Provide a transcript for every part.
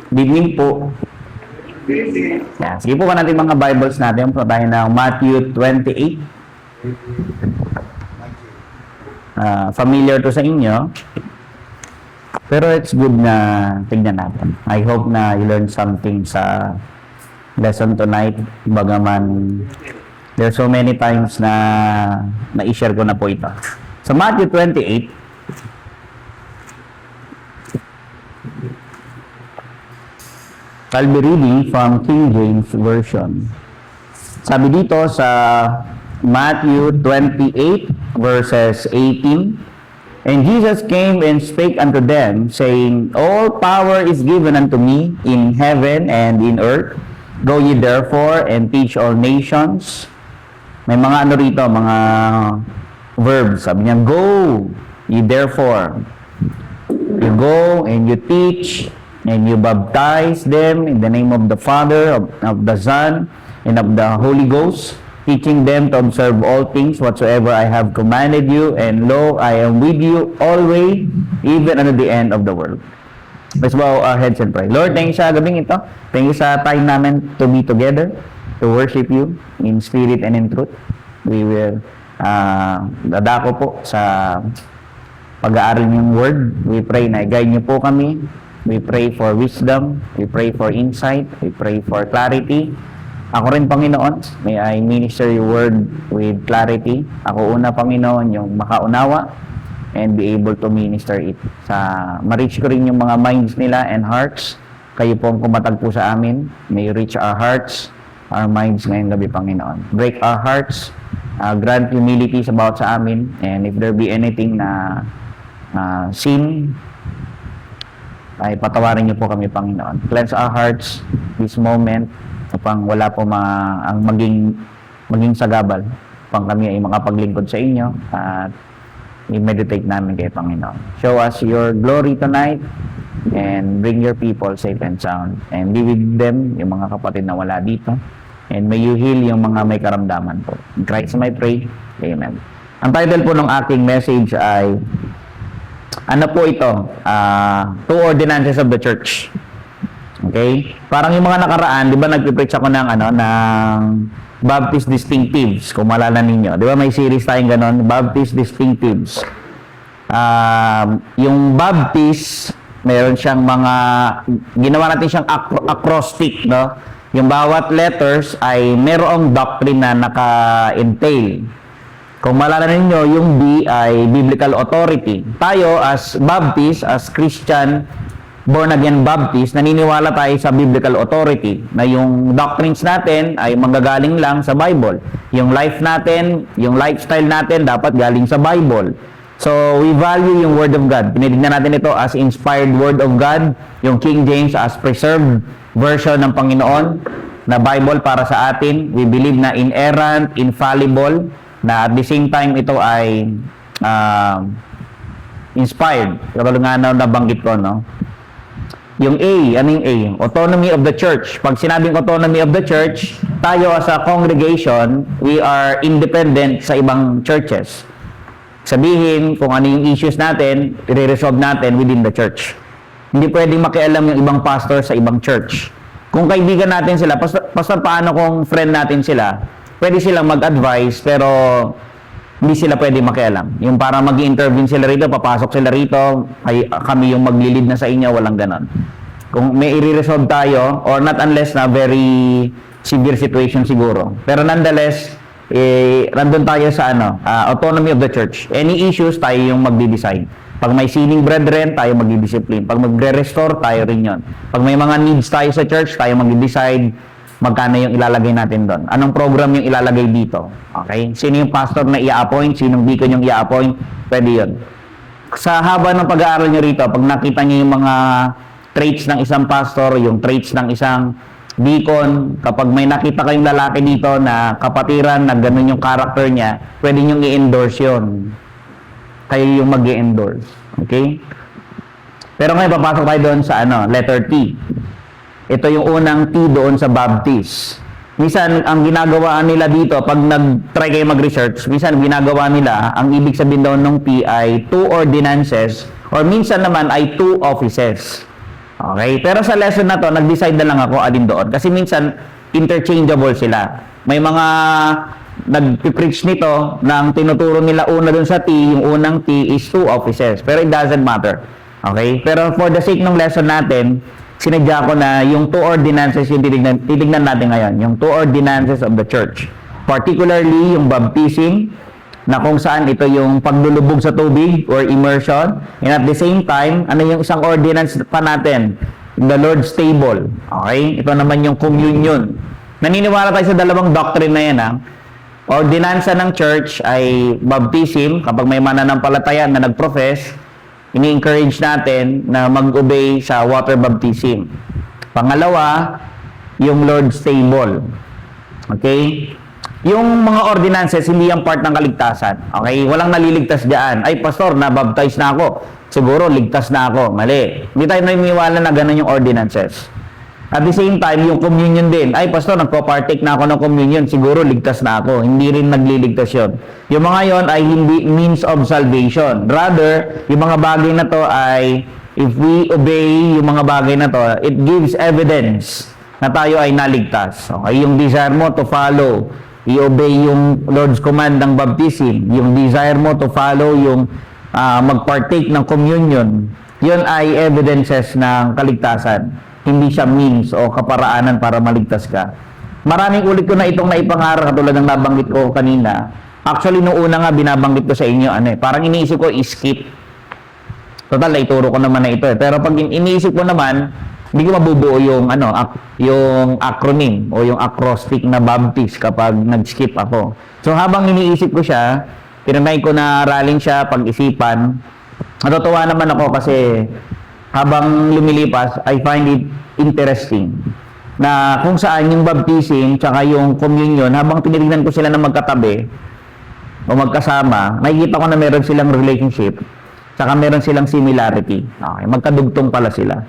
Good evening po. Yan. Sige po ka natin mga Bibles natin. Punta tayo ng Matthew 28. Familiar to sa inyo. Pero it's good na tignan natin. I hope na you learn something sa lesson tonight. Bagaman there are so many times na na-share ko na po ito. Sa Matthew 28, I'll be reading from King James Version. Sabi dito sa Matthew 28 verses 18, "And Jesus came and spake unto them, saying, All power is given unto me in heaven and in earth. Go ye therefore and teach all nations." May mga ano rito, mga verbs. Sabi niya, go, ye therefore. You go and you teach and you baptize them in the name of the Father, of the Son, and of the Holy Ghost, teaching them to observe all things whatsoever I have commanded you, and lo, I am with you always, even unto the end of the world. Let's bow our heads and pray. Lord, thank you sa gabing ito. Thank you sa time namin to be together, to worship you in spirit and in truth. We will dadako po sa pag-aaral niyong word. We pray na i-guide niyo po kami. We pray for wisdom. We pray for insight. We pray for clarity. Ako rin, Panginoon, may I minister your word with clarity. Ako una, Panginoon, yung makaunawa and be able to minister it. Ma-reach ko rin yung mga minds nila and hearts. Kayo po ang kumatag po sa amin. May you reach our hearts, our minds ngayong gabi, Panginoon. Break our hearts. Grant humility about sa amin. And if there be anything na sin, ay patawarin niyo po kami, Panginoon. Cleanse our hearts this moment upang wala po ang maging sagabal upang kami ay makapaglingkod sa inyo at i-meditate namin kay Panginoon. Show us your glory tonight and bring your people safe and sound, and be with them, yung mga kapatid na wala dito, and may you heal yung mga may karamdaman po. In Christ I pray. Amen. Ang title po ng aking message ay ano po ito? Two ordinances of the church. Okay? Parang yung mga nakaraan, di ba nagpipreach ako ng Baptist Distinctives, kung malala ninyo. Di ba may series tayong ganon? Baptist Distinctives. Yung Baptist, meron siyang ginawa natin siyang acrostic, no? Yung bawat letters ay merong doctrine na naka-entail. Kung malala ninyo, yung B ay biblical authority. Tayo as Baptist, as Christian, born-again Baptist, naniniwala tayo sa biblical authority na yung doctrines natin ay manggagaling lang sa Bible. Yung life natin, yung lifestyle natin dapat galing sa Bible. So, we value yung Word of God. Pinitignan natin ito as inspired Word of God, yung King James as preserved version ng Panginoon na Bible para sa atin. We believe na inerrant, infallible, na at the same time ito ay inspired. Katulad nga nabanggit ko, no? Yung A, ano yung A? Autonomy of the church. Pag sinabing autonomy of the church, tayo as a congregation, we are independent sa ibang churches. Sabihin kung ano yung issues natin, i-resolve natin within the church. Hindi pwedeng makialam yung ibang pastor sa ibang church. Kung kaibigan natin sila, pastor paano kung friend natin sila, pwede silang mag-advise, pero hindi sila pwede makialam. Yung para mag-intervene sila rito, papasok sila rito, kami yung maglilid na sa inyo, walang ganon. Kung may i-resolve tayo, or not unless na very severe situation siguro. Pero nonetheless, nandun tayo sa autonomy of the church. Any issues, tayo yung magdi-decide. Pag may sinning brethren, tayo magdi-discipline. Pag magre-restore, tayo rin yun. Pag may mga needs tayo sa church, tayo magdi-decide magkano yung ilalagay natin doon. Anong program yung ilalagay dito? Okay? Sino yung pastor na i-appoint? Sinong deacon yung i-appoint? Pwede yun. Sa haba ng pag-aaral nyo rito, pag nakita nyo yung mga traits ng isang pastor, yung traits ng isang deacon, kapag may nakita kayong lalaki dito na kapatiran, na ganun yung character niya, pwede nyo i-endorse yun. Kayo yung mag-i-endorse. Okay? Pero ngayon, papasok tayo doon sa letter T. Ito yung unang T doon sa Baptist. minsan, ang ginagawa nila dito, pag nag-try kayo mag-research, minsan ginagawa nila, ang ibig sabihin daw ng P ay 2 ordinances, or minsan naman ay 2 offices. Okay? Pero sa lesson na to, nag-decide na lang ako alin doon. Kasi minsan, interchangeable sila. May mga nag-preach nito nang tinuturo nila una dun sa T, yung unang T is 2 offices. Pero it doesn't matter. Okay? Pero for the sake ng lesson natin, sinadya ko na yung 2 ordinances yung titignan natin ngayon. Yung 2 ordinances of the church. Particularly yung baptism, na kung saan ito yung paglulubog sa tubig or immersion. And at the same time, ano yung isang ordinance pa natin? The Lord's table. Okay? Ito naman yung communion. Naniniwala tayo sa dalawang doctrine na yan. Ordinansa ng church ay baptism. Kapag may mananampalataya na nag-profess, ini-encourage natin na mag-obey sa water baptism. Pangalawa, yung Lord's table. Okay? Yung mga ordinances, hindi yung part ng kaligtasan. Okay? Walang naliligtas diyan. Ay, pastor, na-baptize na ako. Siguro, ligtas na ako. Mali. Hindi tayo naniniwala na ganun yung ordinances. At the same time, yung communion din. Ay, pastor, nagpo-partake na ako ng communion. Siguro, ligtas na ako. Hindi rin nagliligtas yun. Yung mga yon ay hindi means of salvation. Rather, yung mga bagay na to ay, if we obey yung mga bagay na to, it gives evidence na tayo ay naligtas. Okay? Yung desire mo to follow, i-obey yung Lord's command ng baptism, yung desire mo to follow yung mag-partake ng communion, yun ay evidences ng kaligtasan. Hindi siya means o kaparaanan para maligtas ka. Maraming ulit ko na itong naipangaral katulad ng nabanggit ko kanina. Actually, nung una nga binabanggit ko sa inyo, parang iniisip ko skip. Total, naituro ko naman na ito. Pero pag iniisip ko naman, hindi ko mabubuo yung yung acronym o yung acrostic na baptist kapag nag-skip ako. So habang iniisip ko siya, tinanay ko na aralin siya, pag-isipan. Natutuwa naman ako kasi habang lumilipas, I find it interesting na kung saan yung baptism tsaka yung communion, habang tinitingnan ko sila na magkatabi o magkasama, nakikita ko na meron silang relationship tsaka meron silang similarity. Okay, magkadugtong pala sila.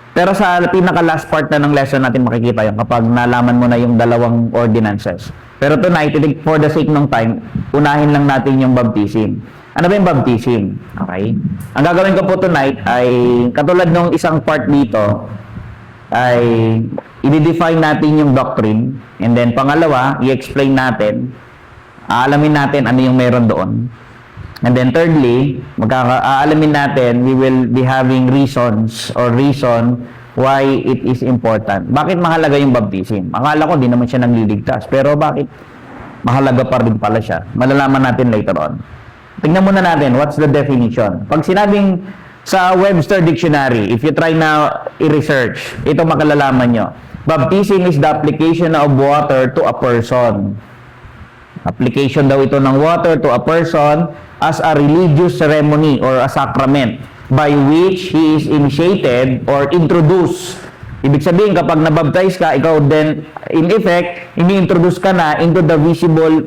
Pero sa pinaka-last part na ng lesson natin makikita yun kapag nalaman mo na yung dalawang ordinances. Pero tonight, for the sake ng time, unahin lang natin yung baptism. Ano ba yung baptism? Okay? Ang gagawin ko po tonight ay, katulad ng isang part dito, ay i-define natin yung doctrine. And then, pangalawa, i-explain natin. Aalamin natin ano yung meron doon. And then, thirdly, aalamin natin, we will be having reasons or reason why it is important. Bakit mahalaga yung baptism? Akala ko, di naman siya nagliligtas. Pero bakit mahalaga pa rin pala siya? Malalaman natin later on. Tingnan muna natin, what's the definition? Pag sinabing sa Webster Dictionary, if you try na i-research, ito makalalaman nyo. Baptism is the application of water to a person. Application daw ito ng water to a person as a religious ceremony or a sacrament by which he is initiated or introduced. Ibig sabihin, kapag nabaptize ka, ikaw then, in effect, ini-introduce ka na into the visible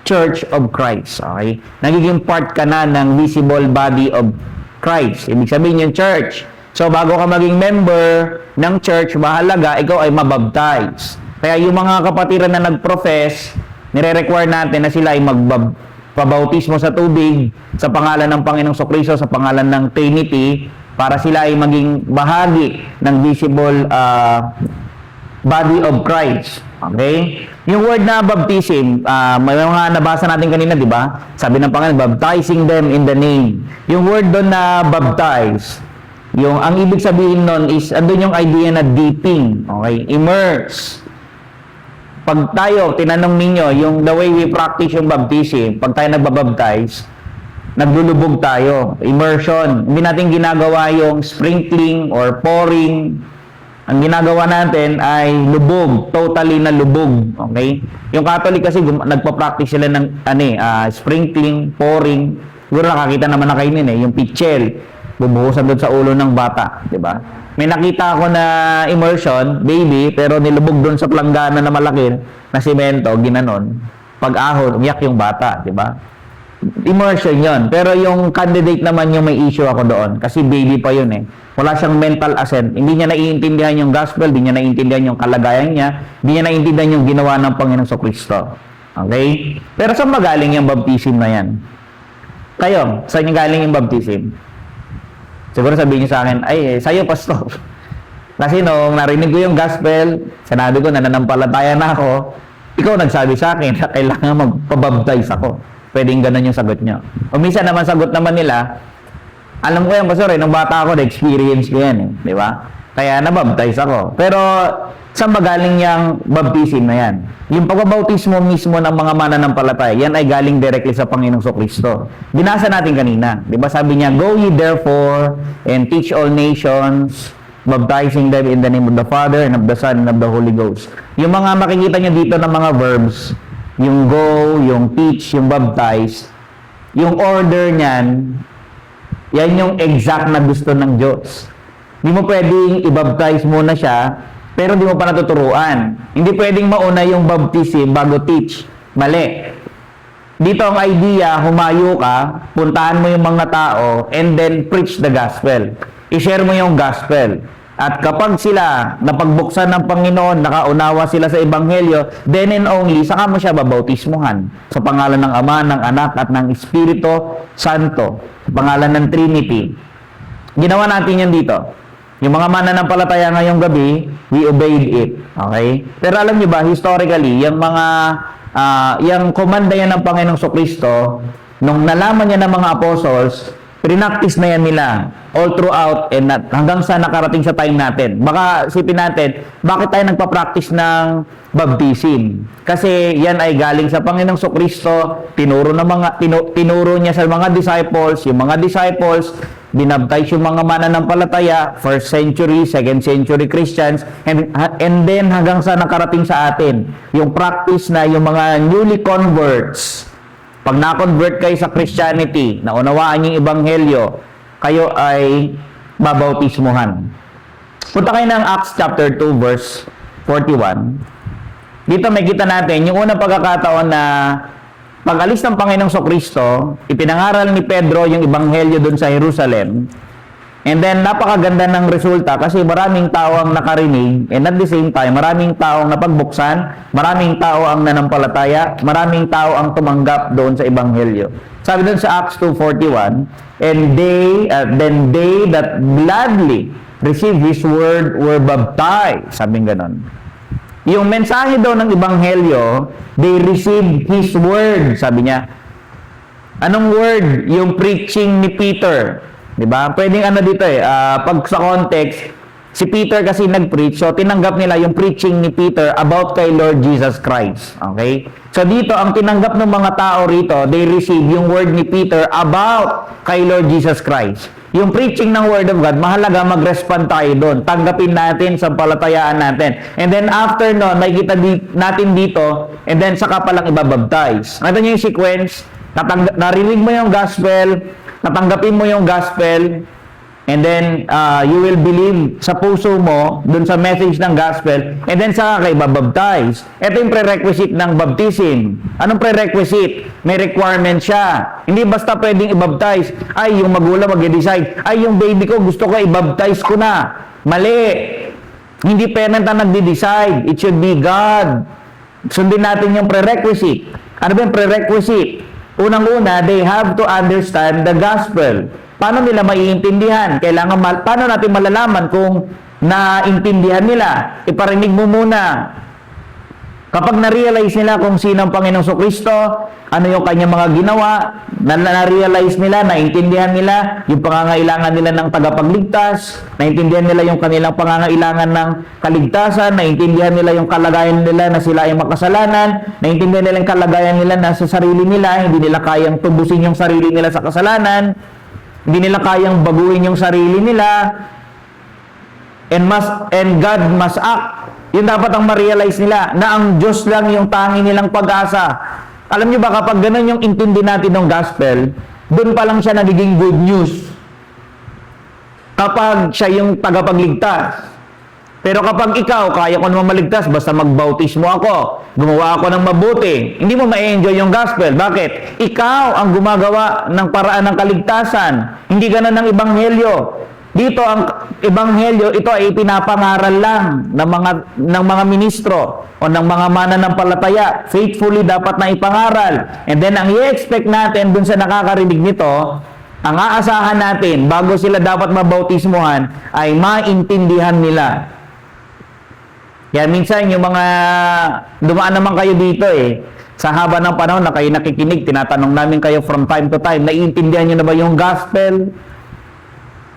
Church of Christ. Okay? Nagiging part ka na ng visible body of Christ. Ibig sabihin yung church. So, bago ka maging member ng church, mahalaga, ikaw ay mabaptize. Kaya yung mga kapatiran na nag-profess, nire-require natin na sila ay magpabautismo sa tubig, sa pangalan ng Panginoong Kristo, sa pangalan ng Trinity, para sila ay maging bahagi ng visible body of Christ. Okay? Yung word na baptism, may mga nabasa natin kanina, di ba? Sabi ng Panginoon, baptizing them in the name. Yung word doon na baptize, ang ibig sabihin nun is, andun yung idea na dipping. Okay? Immerse. Pag tayo, tinanong ninyo, the way we practice yung baptism, pag tayo nagbabaptize, naglulubog tayo. Immersion. Hindi natin ginagawa yung sprinkling or pouring. Ang ginagawa natin ay lubog, totally na lubog. Okay? Yung Catholic kasi nagpa-practice sila ng sprinkling, pouring. Siguro nakakita naman na kayo yung pitchel, bubuhusan doon sa ulo ng bata, 'di ba? May nakita ako na immersion, baby, pero nilubog doon sa planggana na malaki na semento, ginanon. Pag ahon, umiyak yung bata, 'di ba? immersion yon. Pero yung candidate naman yung may issue ako doon. Kasi baby pa yun eh. Wala siyang mental assent. Hindi niya naiintindihan yung gospel, hindi niya naiintindihan yung kalagayan niya, hindi niya naiintindihan yung ginawa ng Panginoong Kristo. Okay? Pero saan magaling yung baptism na yan? Kayo, saan yung galing yung baptism? Siguro sabihin niyo sa akin, ay, sa'yo, pastor. Kasi nung narinig ko yung gospel, sinabi ko, nananampalataya na ako, ikaw nagsabi sa akin na kailangan magpabaptize ako. Pwedeng ganun yung sagot niyo. O minsan naman sagot naman nila, alam ko yan, pastor, nung bata ako, na-experience ko yan, di ba? Kaya nabaptize ako. Pero saan magaling yung baptism na yan? Yung pagbabautismo mismo ng mga mananampalataya, yan ay galing directly sa Panginoong Kristo. Binasa natin kanina, di ba? Sabi niya, go ye therefore and teach all nations, baptizing them in the name of the Father and of the Son and of the Holy Ghost. Yung mga makikita nyo dito ng mga verbs, yung go, yung teach, yung baptize, yung order niyan, yan yung exact na gusto ng Diyos. Hindi mo pwedeng i-baptize muna siya, pero hindi mo pa natuturuan. Hindi pwedeng mauna yung baptism bago teach. Mali. Dito ang idea, humayo ka, puntahan mo yung mga tao, and then preach the gospel. I-share mo yung gospel. At kapag sila napagbuksan ng Panginoon, nakaunawa sila sa Ebanghelyo, then and only, saka mo siya babautismuhan. Sa pangalan ng Ama, ng Anak, at ng Espiritu Santo. Sa pangalan ng Trinity. Ginawa natin yan dito. Yung mga mananampalataya ngayong gabi, we obeyed it. Okay? Pero alam niyo ba, historically, yung mga, yung komanda yan ng Panginoong Kristo, nung nalaman niya ng mga apostles, pinaktis na yan nila all throughout and hanggang sa nakarating sa time natin. Baka sipin natin, bakit tayo nagpa-practice ng baptism? Kasi yan ay galing sa Panginoong Kristo, tinuro niya sa mga disciples, yung mga disciples, binabtize yung mga mananampalataya, 1st century, 2nd century Christians, and then hanggang sa nakarating sa atin, yung practice na yung mga newly converts, pag na-convert kayo sa Christianity, naunawaan yung Ebanghelyo, kayo ay babautismuhan. Punta kayo ng Acts chapter 2 verse 41. Dito may kita natin yung unang pagkakataon na pag-alis ng Panginoong Kristo, ipinangaral ni Pedro yung Ebanghelyo doon sa Jerusalem. And then, napakaganda ng resulta kasi maraming tao ang nakarinig and at the same time, maraming tao ang napagbuksan, maraming tao ang nanampalataya, maraming tao ang tumanggap doon sa Ebanghelyo. Sabi doon sa Acts 2:41, and then they that gladly received His word were baptized. Sabing ganon. Yung mensahe daw ng Ebanghelyo, they received His word. Sabi niya, anong word? Yung preaching ni Peter. Diba? Pwedeng ano dito pag sa context, si Peter kasi nag-preach, so tinanggap nila yung preaching ni Peter about kay Lord Jesus Christ. Okay? So dito, ang tinanggap ng mga tao rito, they receive yung word ni Peter about kay Lord Jesus Christ. Yung preaching ng Word of God, mahalaga mag-respond tayo doon. Tanggapin natin, sampalatayaan natin. And then after nun, makikita natin dito, and then saka palang ibabaptize. Nakita niyo yung sequence, narinig mo yung gospel, natanggapin mo yung gospel, and then you will believe sa puso mo dun sa message ng gospel, and then saka kayo babaptize. Ito yung prerequisite ng baptism. Anong prerequisite? May requirement siya. Hindi basta pwedeng ibaptize. Ay, yung magulang mag-decide. Ay, yung baby ko gusto ko ibaptize ko na. Mali. Hindi parent ang nagde-decide. It should be God. Sundin natin yung prerequisite. Ano ba yung prerequisite? Unang-una, they have to understand the gospel. Paano nila maiintindihan? Paano natin malalaman kung naintindihan nila? Iparinig mo muna. Kapag na-realize nila kung sino ang Panginoong Kristo, ano yung kanyang mga ginawa, na-realize nila, naintindihan nila yung pangangailangan nila ng tagapagligtas, naintindihan nila yung kanilang pangangailangan ng kaligtasan, naintindihan nila yung kalagayan nila na sila ay makasalanan, naintindihan nila yung kalagayan nila na sa sarili nila, hindi nila kayang tubusin yung sarili nila sa kasalanan, hindi nila kayang baguhin yung sarili nila, and God must act. Yun dapat ang ma-realize nila, na ang Diyos lang yung tangi nilang pag-asa. Alam niyo ba, kapag ganun yung intindi natin ng gospel, doon pa lang siya nagiging good news. Kapag siya yung tagapagligtas. Pero kapag ikaw, kaya ko naman maligtas, basta magbautismo ako, gumawa ako ng mabuti, hindi mo ma-enjoy yung gospel. Bakit? Ikaw ang gumagawa ng paraan ng kaligtasan. Hindi ganun ng ebanghelyo. Dito, ang ebanghelyo, ito ay pinapangaral lang ng mga ministro o ng mga mananampalataya. Faithfully dapat na ipangaral. And then, ang i-expect natin dun sa nakakarinig nito, ang aasahan natin, bago sila dapat mabautismuhan, ay maintindihan nila. Yan, minsan yung mga dumaan naman kayo dito sa haba ng panahon na kayo nakikinig, tinatanong namin kayo from time to time, naiintindihan nyo na ba yung gospel?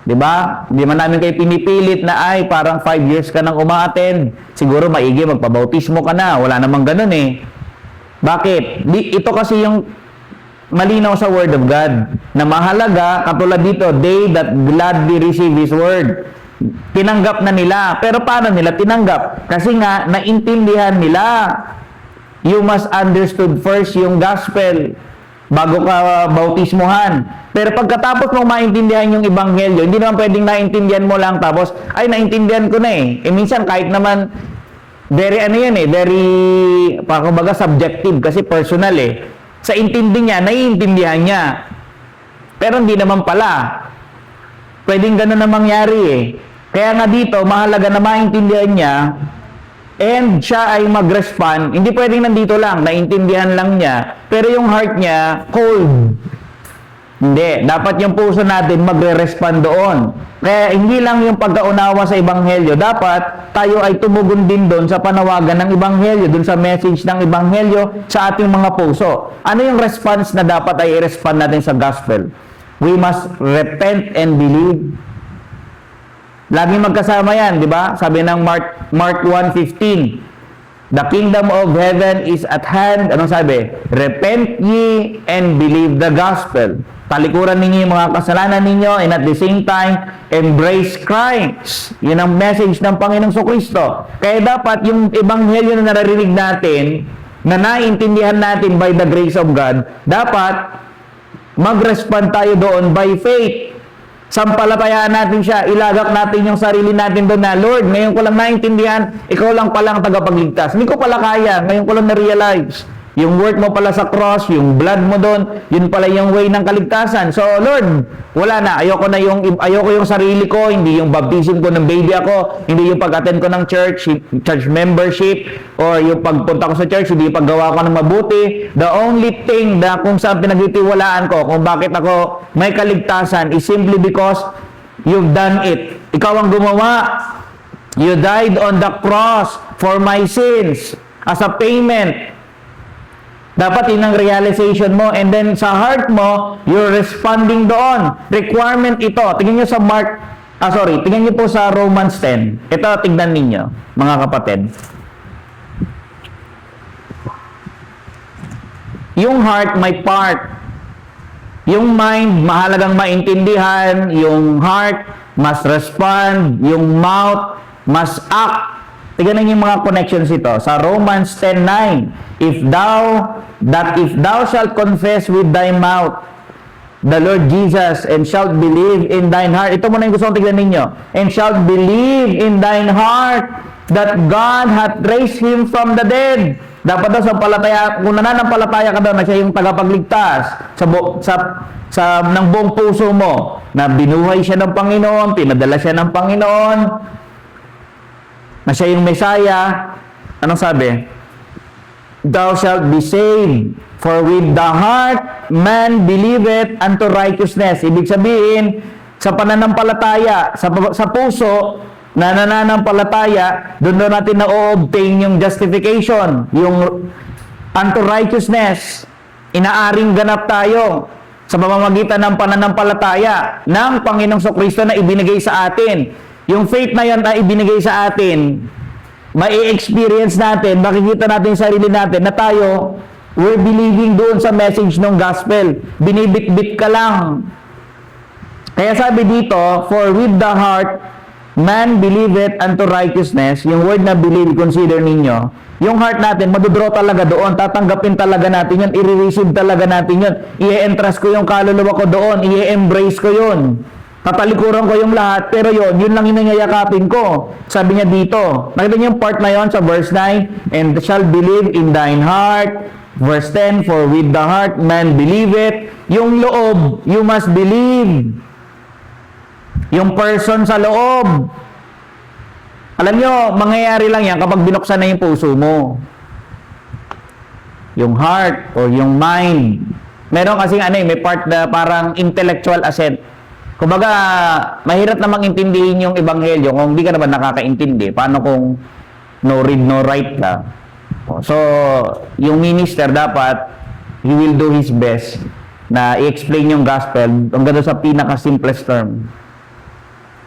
Diba? Hindi man namin kayo pinipilit na ay parang 5 years ka nang umaattend. Siguro maigi, magpabautismo ka na. Wala namang ganun Bakit? Ito kasi yung malinaw sa Word of God na mahalaga, katulad dito, they that gladly receive His Word. Tinanggap na nila. Pero paano nila tinanggap? Kasi nga, naintindihan nila. You must understood first yung gospel bago ka bautismuhan. Pero pagkatapos mong maintindihan yung ebanghelyo, hindi naman pwedeng naintindihan mo lang tapos, ay, naintindihan ko na minsan kahit naman, very kumbaga subjective kasi personal Sa intindi niya, naiintindihan niya. Pero hindi naman pala. Pwedeng ganun na mangyari Kaya nga dito, mahalaga na maintindihan niya and siya ay mag-respond. Hindi pwedeng nandito lang, naintindihan lang niya. Pero yung heart niya, cold. Hindi. Dapat yung puso natin magre-respond doon. Kaya hindi lang yung pagkaunawa sa ebanghelyo. Dapat tayo ay tumugon din doon sa panawagan ng ebanghelyo, doon sa message ng ebanghelyo sa ating mga puso. Ano yung response na dapat ay i-respond natin sa gospel? We must repent and believe. Lagi magkasama yan, di ba? Sabi ng Mark 1:15, the kingdom of heaven is at hand. Anong sabi? Repent ye and believe the gospel. Talikuran ninyo yung mga kasalanan ninyo and at the same time, embrace Christ. Yun ang message ng Panginoong Kristo. Kaya dapat yung ebanghelyo na naririnig natin, na naiintindihan natin by the grace of God, dapat mag-respond tayo doon by faith. Sampalatayaan natin siya, ilagak natin yung sarili natin doon na, Lord, ngayon ko lang naintindihan, ikaw lang palang tagapagligtas. Hindi ko pala kaya, ngayon ko lang na-realize. Yung work mo pala sa cross, yung blood mo doon, yun pala yung way ng kaligtasan. So, Lord, wala na. Ayoko yung sarili ko, hindi yung baptism ko ng baby ako, hindi yung pag-attend ko ng church membership, or yung pagpunta ko sa church, hindi yung paggawa ko ng mabuti. The only thing na kung saan pinagtitiwalaan ko, kung bakit ako may kaligtasan, is simply because you've done it. Ikaw ang gumawa. You died on the cross for my sins as a payment. Dapat yun ang realization mo. And then sa heart mo, you're responding doon. Requirement ito. Tingnan nyo sa tingnan nyo po sa Romans 10. Ito, tignan ninyo, mga kapatid. Yung heart, may part. Yung mind, mahalagang maintindihan. Yung heart, must respond. Yung mouth, must act. Tignan niyo yung mga connections ito. Sa Romans 10:9, if thou shalt confess with thy mouth the Lord Jesus and shalt believe in thine heart. Ito muna yung gusto kong tignan ninyo. And shalt believe in thine heart that God hath raised him from the dead. Dapat daw kung nananampalataya ka daw na siya yung tagapagligtas ng buong puso mo, na binuhay siya ng Panginoon, pinadala siya ng Panginoon, na siya yung Messiah. Anong sabi? Thou shalt be saved, for with the heart man believeth unto righteousness. Ibig sabihin, sa pananampalataya, sa puso, na nananampalataya, doon natin na-obtain yung justification, yung unto righteousness. Inaaring ganap tayo sa pamamagitan ng pananampalataya ng Panginoong Kristo na ibinigay sa atin. Yung faith na yan na ibinigay sa atin, mai-experience natin, makikita natin sa sarili natin na tayo, we're believing doon sa message ng gospel. Binibit-bit ka lang. Kaya sabi dito, for with the heart, man believeth unto righteousness. Yung word na believe, consider ninyo. Yung heart natin, madudraw talaga doon. Tatanggapin talaga natin yun. I-receive talaga natin yun. I-entrust ko yung kaluluwa ko doon. I-embrace ko yun. tatalikuran ko yung lahat, pero yun lang yung nangyayakapin ko. Sabi niya dito, nakita niyo yung part na yon sa verse 9, and shall believe in thine heart. Verse 10, for with the heart man believeth. Yung loob, you must believe. Yung person sa loob. Alam niyo, mangyayari lang yan kapag binuksan na yung puso mo. Yung heart or yung mind. Meron kasing may part na parang intellectual assent. Kumbaga, mahirap namang intindihin yung ebanghelyo kung hindi ka naman nakakaintindi. Paano kung no read, no write ka? So, yung minister dapat, he will do his best na i-explain yung gospel hanggang sa pinaka-simplest term.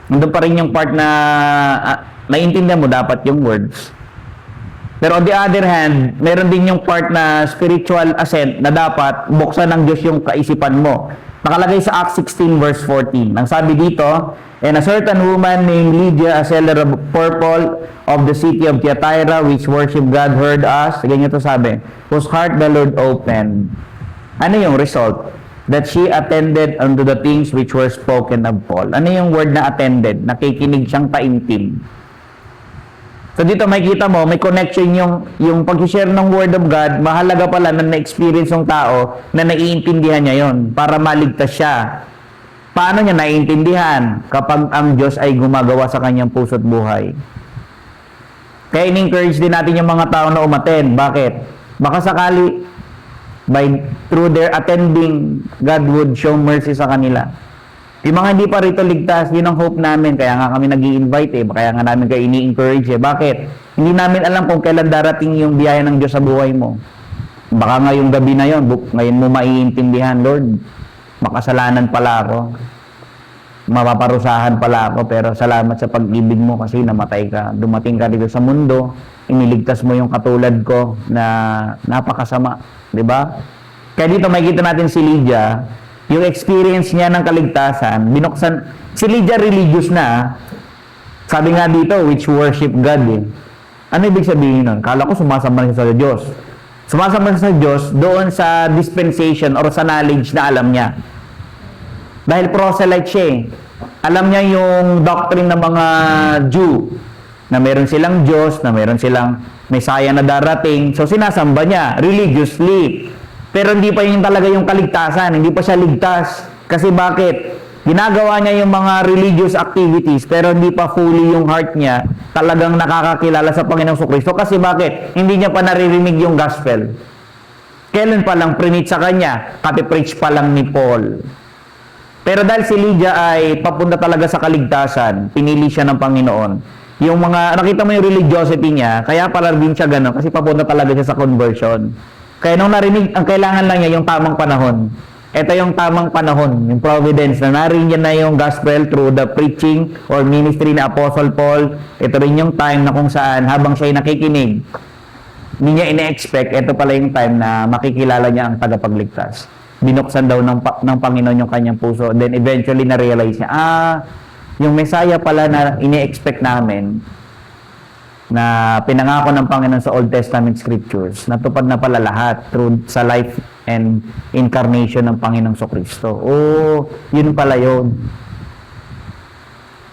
Nandun pa rin yung part na naiintindihan mo dapat yung words. Pero on the other hand, meron din yung part na spiritual assent na dapat buksan ng Diyos yung kaisipan mo. Nakalagay sa Acts 16 verse 14. Ang sabi dito, and a certain woman named Lydia, a seller of purple of the city of Thyatira, which worship God, heard us. Ganyan ito sabi, whose heart the Lord opened. Ano yung result? That she attended unto the things which were spoken of Paul. Ano yung word na attended? Nakikinig siyang taimtim. So dito makikita mo, may connection yung pag-share ng Word of God, mahalaga pala na na-experience ng tao na naiintindihan niya yon para maligtas siya. Paano niya naiintindihan? Kapag ang Diyos ay gumagawa sa kanyang puso't buhay. Kaya in-encourage din natin yung mga tao na umattend. Bakit? Baka sakali, through their attending, God would show mercy sa kanila. Yung mga hindi pa rito ligtas, yun ang hope namin. Kaya nga kami nag-i-invite Kaya nga namin kayo ini-encourage Bakit? Hindi namin alam kung kailan darating yung biyaya ng Diyos sa buhay mo. Baka ngayong gabi na yun, ngayon mo maiintindihan, Lord, makasalanan pala ako. Mapaparusahan pala ako, pero salamat sa pag-ibig mo kasi namatay ka. Dumating ka dito sa mundo, iniligtas mo yung katulad ko na napakasama. Diba? Kaya dito makikita natin si Lydia, yung experience niya ng kaligtasan, binuksan, si Lydia religious na, sabi nga dito, which worship God Ano ibig sabihin nun? Kala ko sumasamba siya sa Diyos. Sumasamba siya sa Diyos doon sa dispensation or sa knowledge na alam niya. Dahil proselyte siya Alam niya yung doctrine ng mga Jew, na meron silang Diyos, na meron silang Messiah na darating. So sinasamba niya, religiously. Pero hindi pa yun talaga yung kaligtasan, hindi pa siya ligtas. Kasi bakit? Ginagawa niya yung mga religious activities, pero hindi pa fully yung heart niya talagang nakakakilala sa Panginoong Kristo. Kasi bakit? Hindi niya pa naririnig yung gospel. Kailan pa lang preach sa kanya? Kapipreach pa lang ni Paul. Pero dahil si Lydia ay papunta talaga sa kaligtasan, pinili siya ng Panginoon. Yung mga, nakita mo yung religiosity niya, kaya pala din siya gano'n, kasi papunta talaga siya sa conversion. Kaya nung narinig, ang kailangan lang niya yung tamang panahon. Ito yung tamang panahon, yung providence, na narinig na yung gospel through the preaching or ministry ni Apostle Paul. Ito rin yung time na kung saan, habang siya'y nakikinig, hindi niya ine-expect, ito pala yung time na makikilala niya ang tagapagligtas. Binuksan daw ng Panginoon yung kanyang puso. Then eventually na-realize niya, yung Messiah pala na ine-expect namin, na pinangako ng Panginoon sa Old Testament Scriptures, natupad na pala lahat through sa life and incarnation ng Panginoong Kristo. Yun pala yun.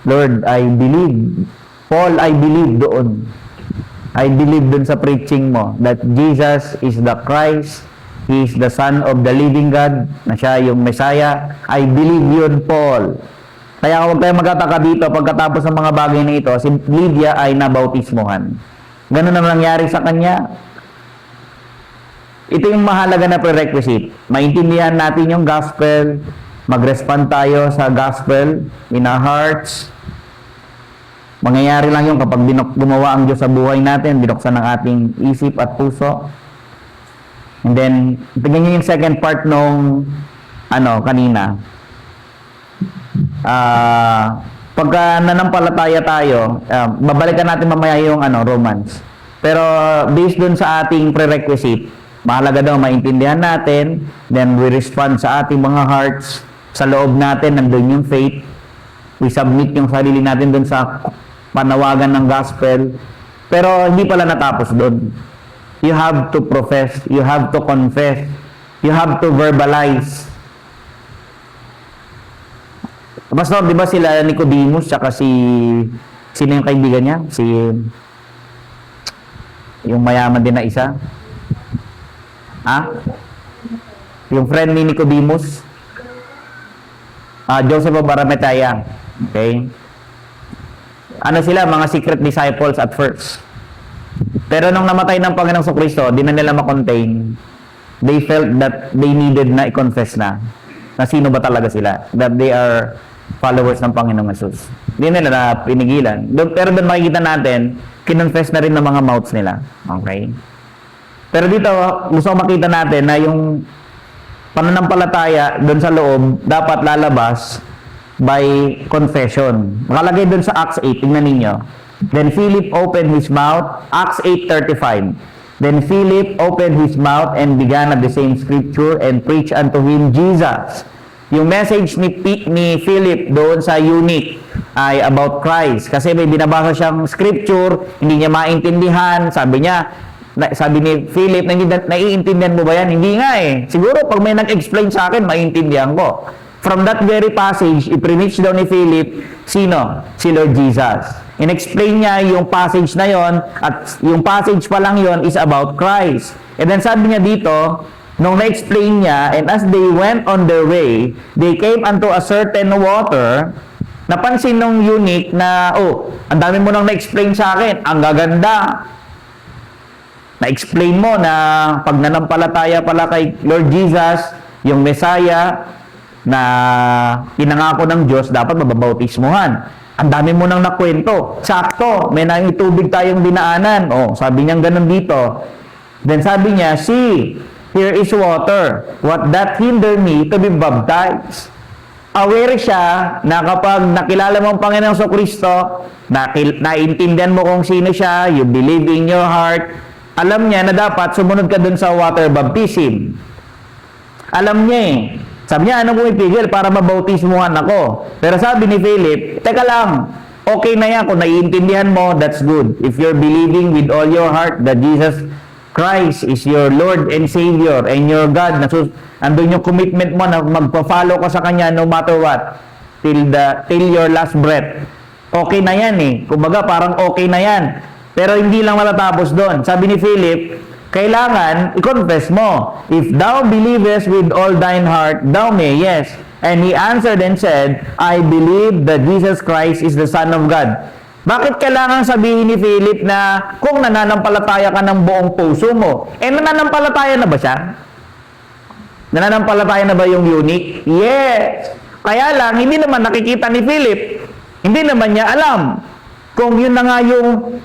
Lord, I believe. Paul, I believe doon. I believe doon sa preaching mo that Jesus is the Christ, He is the Son of the living God, na siya yung Messiah. I believe yun, Paul. Kaya huwag tayo magtataka dito, pagkatapos ng mga bagay na ito, si Lydia ay nabautismohan. Ganun ang nangyari sa kanya. Ito yung mahalaga na prerequisite. Maintindihan natin yung gospel, mag-respond tayo sa gospel in our hearts. Mangyayari lang yung kapag gumawa ang Diyos sa buhay natin, binuksan ng ating isip at puso. And then, tingnan nyo yung second part nung kanina. Pagka nanampalataya tayo, babalikan natin mamaya yung Romans. Pero based dun sa ating prerequisite, mahalaga daw maintindihan natin, then we respond sa ating mga hearts, sa loob natin, nandun yung faith, we submit yung sarili natin dun sa panawagan ng gospel, pero hindi pala natapos dun. You have to profess, you have to confess, you have to verbalize. Pastor, di ba sila Nicodemus tsaka sino yung kaibigan niya? Yung mayaman din na isa? Ha? Yung friend ni Nicodemus? Joseph of Arimathea. Okay? Ano sila? Mga secret disciples at first. Pero nung namatay ng Panginoong Jesucristo, di na nila makontain. They felt that they needed na i-confess na sino ba talaga sila. That they are followers ng Panginoong Jesus. Hindi nila na pinigilan. Pero doon makikita natin, kinonfess na rin ng mga mouths nila. Okay? Pero dito, gusto ko makita natin na yung pananampalataya doon sa loob, dapat lalabas by confession. Nakalagay doon sa Acts 8, tingnan ninyo. Then Philip opened his mouth, Acts 8:35. Then Philip opened his mouth and began at the same scripture and preached unto him Jesus. Yung message ni Philip doon sa eunuch ay about Christ. Kasi may binabasa siyang scripture, hindi niya maintindihan. Sabi ni Philip, naiintindihan mo ba yan? Hindi nga eh. Siguro pag may nag-explain sa akin, maintindihan ko. From that very passage, i-preach daw ni Philip, sino? Si Lord Jesus. In-explain niya yung passage na yon, at yung passage pa lang yon is about Christ. And then sabi niya dito, nung na-explain niya, and as they went on their way, they came unto a certain water. Napansin nung eunuch na, ang dami mo nang na-explain sa akin, ang gaganda. Na-explain mo na pag nanampalataya pala kay Lord Jesus, yung Messiah na pinangako ng Diyos, dapat mababautismuhan. Ang dami mo nang nakwento. Sakto, may tubig tayong dinaanan. Sabi niya ganun dito. Then sabi niya, see, here is water. What that hinder me to be baptized? Aware siya na kapag nakilala mo ang Panginoong Jesucristo, naintindihan mo kung sino siya, you believe in your heart, alam niya na dapat sumunod ka dun sa water baptism. Alam niya eh. Sabi niya, anong pumipigil para mabautismuhan ako? Pero sabi ni Philip, teka lang, okay na yan. Kung naiintindihan mo, that's good. If you're believing with all your heart that Jesus Christ is your Lord and Savior and your God, andun yung commitment mo na magpa-follow ka sa Kanya no matter what, till your last breath. Okay na yan eh. Kumbaga, parang okay na yan. Pero hindi lang matatapos doon. Sabi ni Philip, kailangan i-confess mo. If thou believest with all thine heart, thou may, yes. And he answered and said, I believe that Jesus Christ is the Son of God. Bakit kailangan sabihin ni Philip na kung nananampalataya ka ng buong puso mo? Nananampalataya na ba siya? Nananampalataya na ba yung eunuch? Yes. Kaya lang, hindi naman nakikita ni Philip. Hindi naman niya alam kung yun na nga yung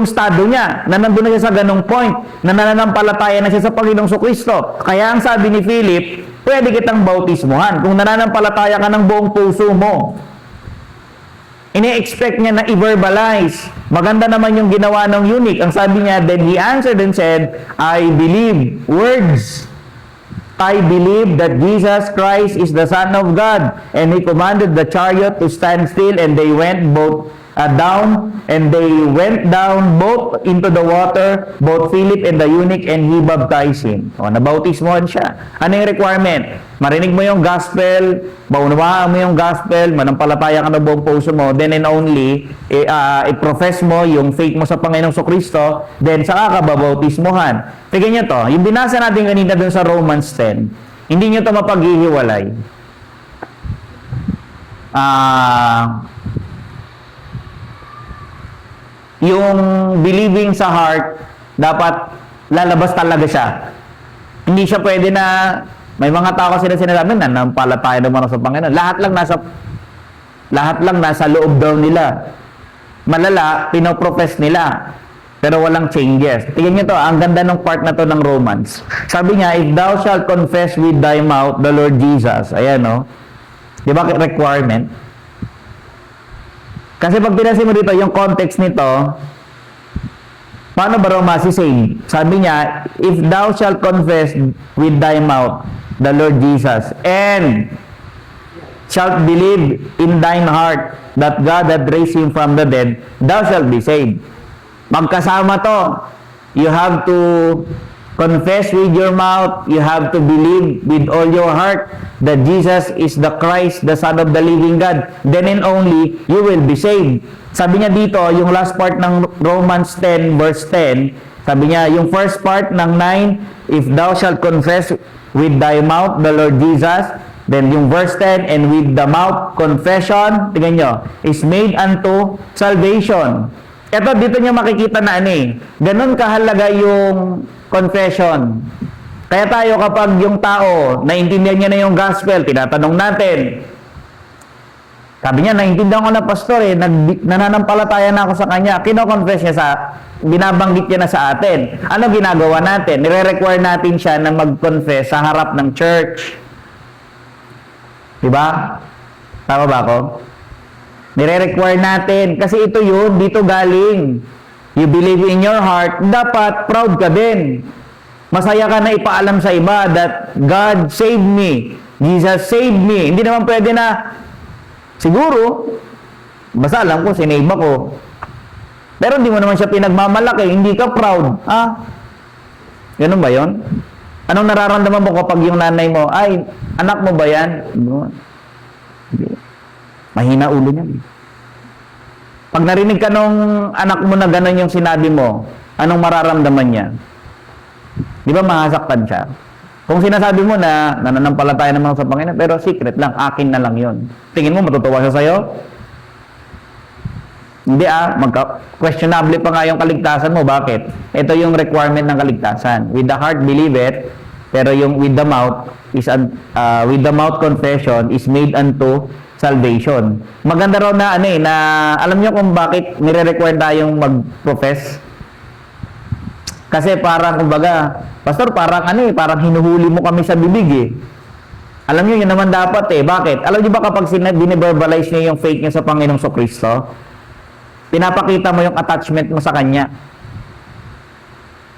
estado niya, na nandun na siya sa ganong point, na nananampalataya na siya sa Panginoong Jesucristo. Kaya ang sabi ni Philip, pwede kitang bautismuhan kung nananampalataya ka ng buong puso mo. Ini-expect niya na i-verbalize. Maganda naman yung ginawa ng eunuch. Ang sabi niya, then he answered and said, I believe. Words. I believe that Jesus Christ is the Son of God. And he commanded the chariot to stand still, and they went both down, and they went down both into the water, both Philip and the eunuch, and he baptized him. Nabautismohan siya. Ano yung requirement? Marinig mo yung gospel, maunawaan mo yung gospel, manampalataya ka ng buong puso mo, then and only, i-profess mo yung faith mo sa Panginoong Jesucristo, then saka ka babautismohan. Tignan nyo to, yung binasa natin kanina dun sa Romans 10, hindi nyo to mapaghihiwalay. Yung believing sa heart, dapat lalabas talaga siya. Hindi siya pwede na, may mga tao kasi na sinasabi na nampalataya naman ako sa Panginoon. Lahat lang nasa loob daw nila. Malala, pinoprofess nila. Pero walang changes. Tingnan nyo to, ang ganda ng part na to ng Romans. Sabi niya, if thou shalt confess with thy mouth the Lord Jesus. Ayan, no? Di ba requirement? Kasi pag pinansin mo dito, yung context nito, paano ba raw masisave? Sabi niya, if thou shalt confess with thy mouth the Lord Jesus, and shalt believe in thine heart that God hath raised him from the dead, thou shalt be saved. Magkasama to. You have to Confess with your mouth, you have to believe with all your heart that Jesus is the Christ, the Son of the living God. Then and only, you will be saved. Sabi niya dito, yung last part ng Romans 10 verse 10, sabi niya, yung first part ng 9, if thou shalt confess with thy mouth the Lord Jesus, then yung verse 10, and with the mouth confession, tingnan nyo, is made unto salvation. Ito, dito niya makikita na ganun kahalaga yung confession. Kaya tayo kapag yung tao, naintindihan niya na yung gospel, tinatanong natin, sabi niya, naintindihan ko na pastor nananampalataya na ako sa kanya, kino-confess niya binabanggit niya na sa atin. Ano ginagawa natin? Nire-require natin siya na mag-confess sa harap ng church. Diba? Tama ba ako? Nire-require natin. Kasi ito yun, dito galing. You believe in your heart, dapat proud ka din. Masaya ka na ipaalam sa iba that God saved me. Jesus saved me. Hindi naman pwede na, siguro, basta alam ko, sinave ako. Pero hindi mo naman siya pinagmamalaki, hindi ka proud. Ganun ba yon? Anong nararamdaman mo kapag yung nanay mo, ay, anak mo ba yan? Mahina ulo niya. Pag narinig ka nung anak mo na gano'n yung sinabi mo, anong mararamdaman niya? Di ba mahasaktan siya? Kung sinasabi mo na nananampalataya naman sa Panginoon, pero secret lang, akin na lang yon. Tingin mo, matutuwa siya sa'yo? Hindi questionable pa nga yung kaligtasan mo. Bakit? Ito yung requirement ng kaligtasan. With the heart, believe it, pero yung with the mouth, with the mouth confession is made unto salvation. Maganda raw na na alam niyo kung bakit nire-require tayong mag-profess? Kasi parang kumbaga, pastor, parang parang hinuhuli mo kami sa bibig Alam niyo yun naman dapat Bakit? Alam niyo ba kapag bine-verbalize niyo yung faith niyo sa Panginoong Kristo, pinapakita mo yung attachment mo sa Kanya.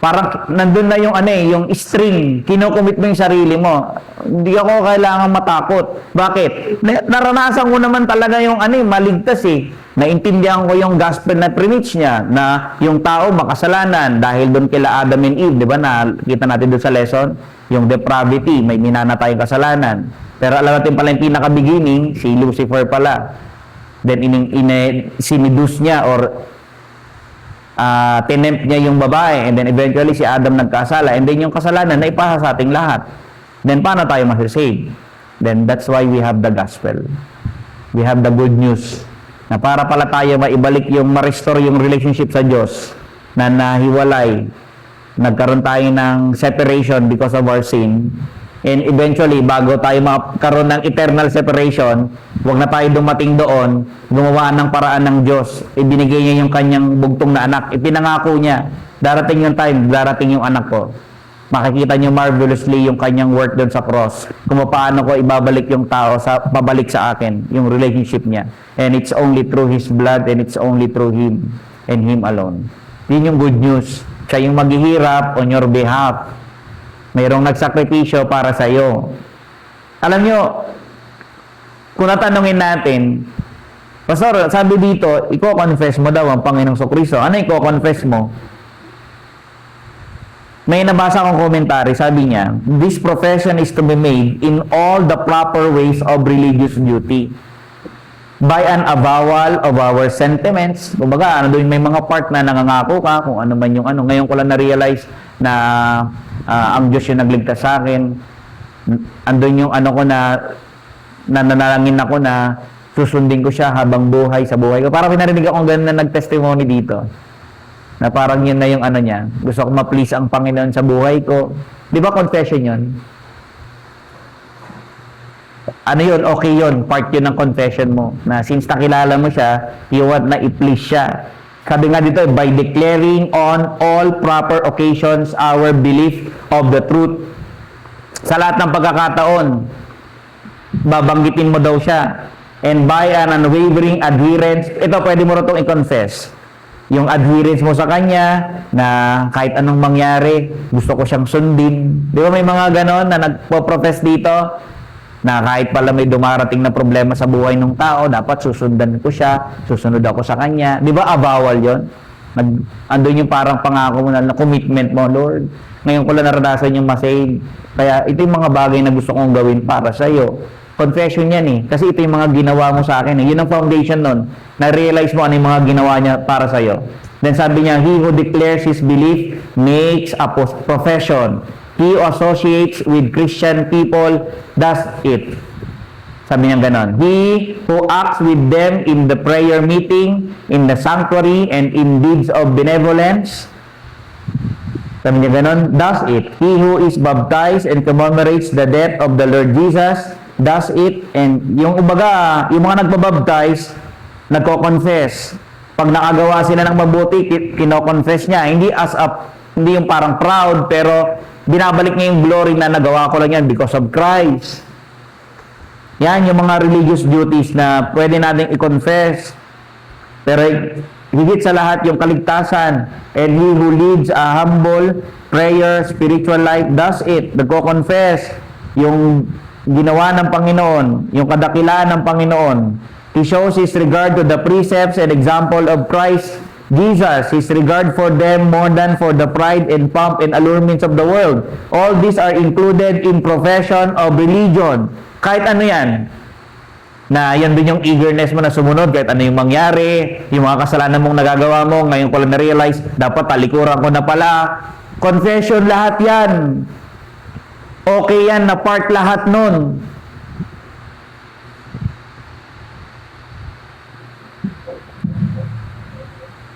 Parang nandun na yung yung string, kinocommit mo yung sarili mo. Hindi ako kailangan matakot. Bakit? Naranasan ko naman talaga yung maligtas Naintindihan ko yung gospel na preach niya, na yung tao makasalanan dahil doon kila Adam and Eve, di ba? Nakita natin doon sa lesson, yung depravity, may minana tayong kasalanan. Pero alam natin pala yung pinaka-beginning, si Lucifer pala. Then sinidus niya or tinempt niya yung babae, and then eventually si Adam nagkasala, and then yung kasalanan na ipasa sa ating lahat. Then paano tayo masisave? Then that's why we have the gospel. We have the good news na para pala tayo maibalik ma-restore yung relationship sa Diyos na nahiwalay. Nagkaroon tayo ng separation because of our sin. And eventually, bago tayo magkaroon ng eternal separation, huwag na tayo dumating doon, gumawa ng paraan ng Diyos. Ibinigay niya yung kanyang bugtong na anak. Ipinangako niya, darating yung time, darating yung anak ko. Makikita niyo marvelously yung kanyang work doon sa cross. Kung paano ko ibabalik yung tao, pabalik sa akin, yung relationship niya. And it's only through His blood, and it's only through Him, and Him alone. Yun yung good news. Siya yung maghihirap on your behalf. Mayroong nagsakripisyo para sa iyo. Alam nyo, kung natanungin natin, Pastor, sabi dito, i-confess mo daw ang Panginoong Kristo. Ano i-confess mo? May nabasa akong komentary, sabi niya, this profession is to be made in all the proper ways of religious duty. By an avowal of our sentiments. Kumbaga, doon may mga part na nangangako ka, kung ano man yung Ngayon ko lang na-realize na ang Diyos yung nagligtas sa akin. Andun yung ko na nanalangin ako na susundin ko siya habang buhay sa buhay ko. Parang pinarinig akong ganun na nag-testimony dito. Na parang yun na yung niya. Gusto ko ma-please ang Panginoon sa buhay ko. Di ba confession yun? Yun? Okay yun. Part yun ng confession mo. Na since nakilala mo siya, you want na i-please siya. Sabi nga dito, by declaring on all proper occasions our belief of the truth. Sa lahat ng pagkakataon, babanggitin mo daw siya. And by an unwavering adherence, ito pwede mo rin itong i-confess. Yung adherence mo sa Kanya, na kahit anong mangyari, gusto ko siyang sundin. Di ba may mga ganon na nagpo-profess dito? Na kahit pala may dumarating na problema sa buhay ng tao, dapat susundan ko siya, susunod ako sa Kanya. Di ba avowal yon? Andun yung parang pangako mo na commitment mo, Lord. Ngayon ko lang naranasan yung masave. Kaya ito yung mga bagay na gusto kong gawin para sa iyo. Confession yan eh. Kasi ito yung mga ginawa mo sa akin eh. Yun ang foundation nun. Na-realize mo ano yung mga ginawa niya para sa iyo. Then sabi niya, he who declares his belief makes a profession. He who associates with Christian people does it. Sabi niya ganon. He who acts with them in the prayer meeting, in the sanctuary, and in deeds of benevolence, sabi niya ganon, does it. He who is baptized and commemorates the death of the Lord Jesus, does it. And yung ubaga, yung mga nagbabaptize, nagko-confess. Pag nakagawa sila ng mabuti, kino-confess niya. Hindi yung parang proud, pero binabalik niya yung glory na nagawa ko lang yan because of Christ. Yan, yung mga religious duties na pwede natin i-confess. Pero higit sa lahat, yung kaligtasan. And he who leads a humble prayer, spiritual life, does it. Nagko-confess yung ginawa ng Panginoon, yung kadakilaan ng Panginoon. He shows his regard to the precepts and example of Christ Jesus, his regard for them more than for the pride and pomp and allurements of the world. All these are included in profession of religion. Kahit ano yan, na yan din yung eagerness mo na sumunod, kahit ano yung mangyari, yung mga kasalanan mong nagagawa mo, ngayon ko lang na-realize, dapat talikuran ko na pala. Confession, lahat yan. Okay yan, na part lahat nun.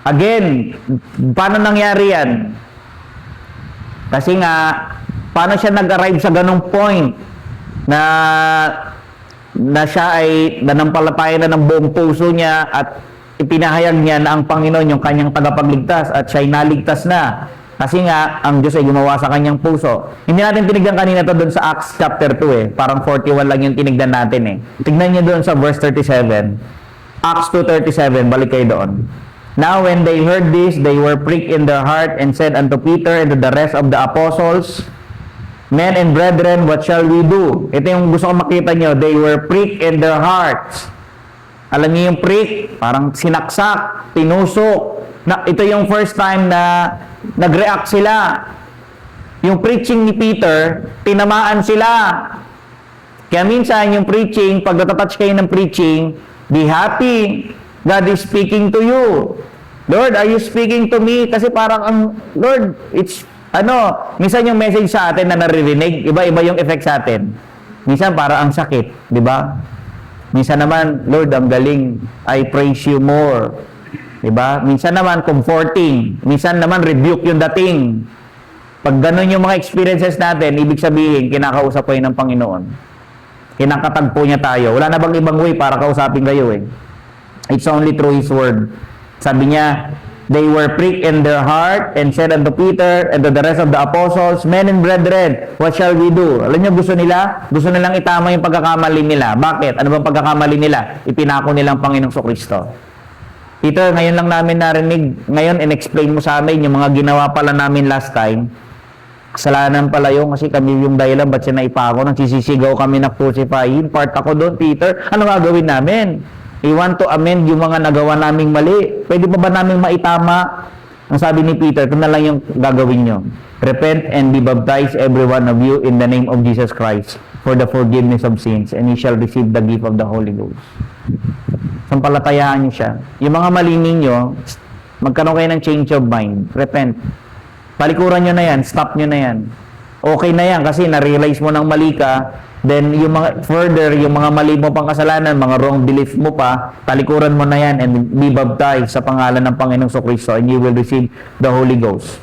Again, paano nangyari yan? Kasi nga, paano siya nag-arrive sa ganong point na siya ay nanampalataya na ng buong puso niya at ipinahayag niya na ang Panginoon yung kanyang tagapagligtas at siya ay naligtas na. Kasi nga, ang Diyos ay gumawa sa kanyang puso. Hindi natin tinignan kanina to doon sa Acts chapter 2 eh. Parang 41 lang yung tinignan natin eh. Tignan niyo doon sa verse 37. Acts 2:37, balik kayo doon. Now when they heard this, they were pricked in their heart and said unto Peter and to the rest of the apostles, Men and brethren, what shall we do? Ito yung gusto ko makita nyo. They were pricked in their hearts. Alam niyo yung prick? Parang sinaksak, tinusok. Ito yung first time na nag-react sila. Yung preaching ni Peter, tinamaan sila. Kaya minsan yung preaching, pag natatouch kayo ng preaching, be happy. God is speaking to you. Lord, are you speaking to me? Kasi parang Lord, it's, minsan yung message sa atin na naririnig, iba-iba yung effect sa atin. Minsan parang ang sakit, di ba? Minsan naman, Lord, ang galing, I praise you more. Di ba? Minsan naman, comforting. Minsan naman, rebuke yung dating. Pag ganun yung mga experiences natin, ibig sabihin, kinakausap kayo ng Panginoon. Kinakatagpo niya tayo. Wala na bang ibang way para kausapin kayo eh? It's only through His Word. Sabi niya, they were pricked in their heart and said unto Peter and to the rest of the apostles, Men and brethren, what shall we do? Alam niyo, gusto nila? Gusto nilang itama yung pagkakamali nila. Bakit? Ano bang pagkakamali nila? Ipinako nilang Panginoong Kristo. Peter, ngayon lang namin narinig, ngayon in-explain mo sa amin yung mga ginawa pala namin last time. Kasalanan pala yung kasi kami yung dahilan ba't siya naipako, nagsisisigaw kami na crucifying. Part ako doon, Peter. Ano gagawin namin? We want to amend yung mga nagawa naming mali. Pwede pa ba naming maitama? Ang sabi ni Peter, ito na lang yung gagawin nyo. Repent and be baptized every one of you in the name of Jesus Christ for the forgiveness of sins, and you shall receive the gift of the Holy Ghost. Sampalatayaan nyo siya. Yung mga mali ninyo, magkaroon kayo ng change of mind. Repent. Palikuran nyo na yan. Stop nyo na yan. Okay na yan kasi na-realize mo ng mali ka. Then, yung mga further, yung mga mali mo pang kasalanan, mga wrong belief mo pa, talikuran mo na yan and be baptized sa pangalan ng Panginoong Kristo and you will receive the Holy Ghost.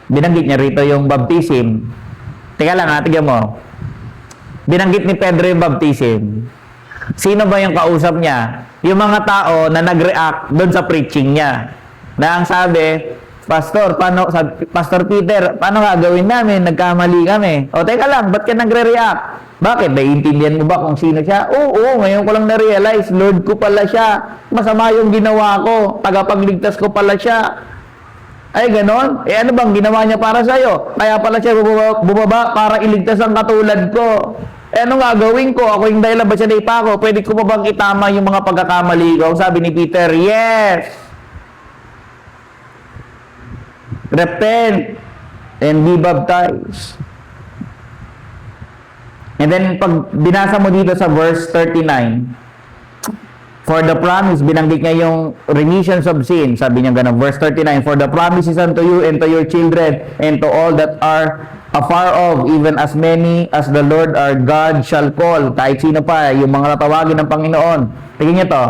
Binanggit niya rito yung baptism. Teka lang, tignan mo. Binanggit ni Pedro yung baptism. Sino ba yung kausap niya? Yung mga tao na nag-react doon sa preaching niya. Na ang sabi, Pastor, Pastor Peter, paano gagawin namin? Nagkamali kami. O, teka lang, ba't ka nagre-react? Bakit? Naiintindihan mo ba kung sino siya? Oo, ngayon ko lang na-realize, Lord ko pala siya. Masama yung ginawa ko. Tagapagligtas ko pala siya. Ay, ganon? Ano bang ginawa niya para sa'yo? Kaya pala siya bumaba para iligtas ang katulad ko. Anong gagawin ko? Ako yung dahilan ba siya naipako? Pwede ko pa bang itama yung mga pagkakamali ko? Sabi ni Peter, yes! Repent and be baptized. And then, pag binasa mo dito sa verse 39, for the promise, binanggit niya yung remissions of sin. Sabi niya ganun, verse 39, for the promise is unto you and to your children and to all that are afar off, even as many as the Lord our God shall call. Kahit sino pa, yung mga tatawagin ng Panginoon. Tingnan niyo to.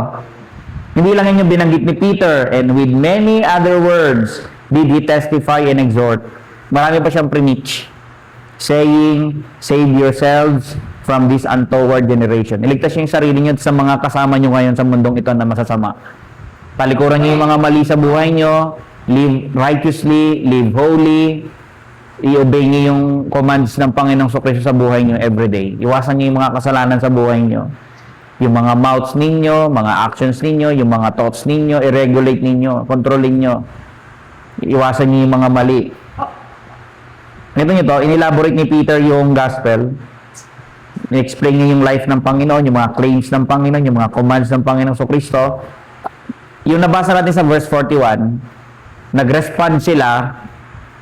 Hindi lang yun yung binanggit ni Peter, and with many other words did he testify and exhort. Marami pa siyang preach, saying, save yourselves from this untoward generation. Iligtas niyo yung sarili niyo sa mga kasama niyo ngayon sa mundong ito na masasama. Talikuran niyo yung mga mali sa buhay niyo, live righteously, live holy, i-obey niyo yung commands ng Panginoong Kristo sa buhay niyo everyday. Iwasan niyo yung mga kasalanan sa buhay niyo. Yung mga mouths ninyo, mga actions ninyo, yung mga thoughts ninyo, i-regulate ninyo, kontrolin niyo. Iwasan niyo yung mga mali. Ito nyo to, inelaborate ni Peter yung gospel. I-explain niya yung life ng Panginoon, yung mga claims ng Panginoon, yung mga commands ng Panginoong Kristo. Yung nabasa natin sa verse 41, nag-respond sila.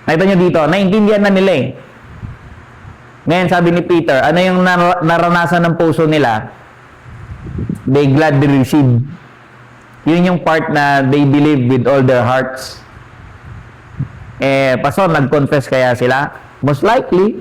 Nakita nyo dito, naintindihan na nila eh. Ngayon sabi ni Peter, ano yung naranasan ng puso nila? They gladly receive. Yun yung part na they believe with all their hearts. Pastor, nag-confess kaya sila? Most likely.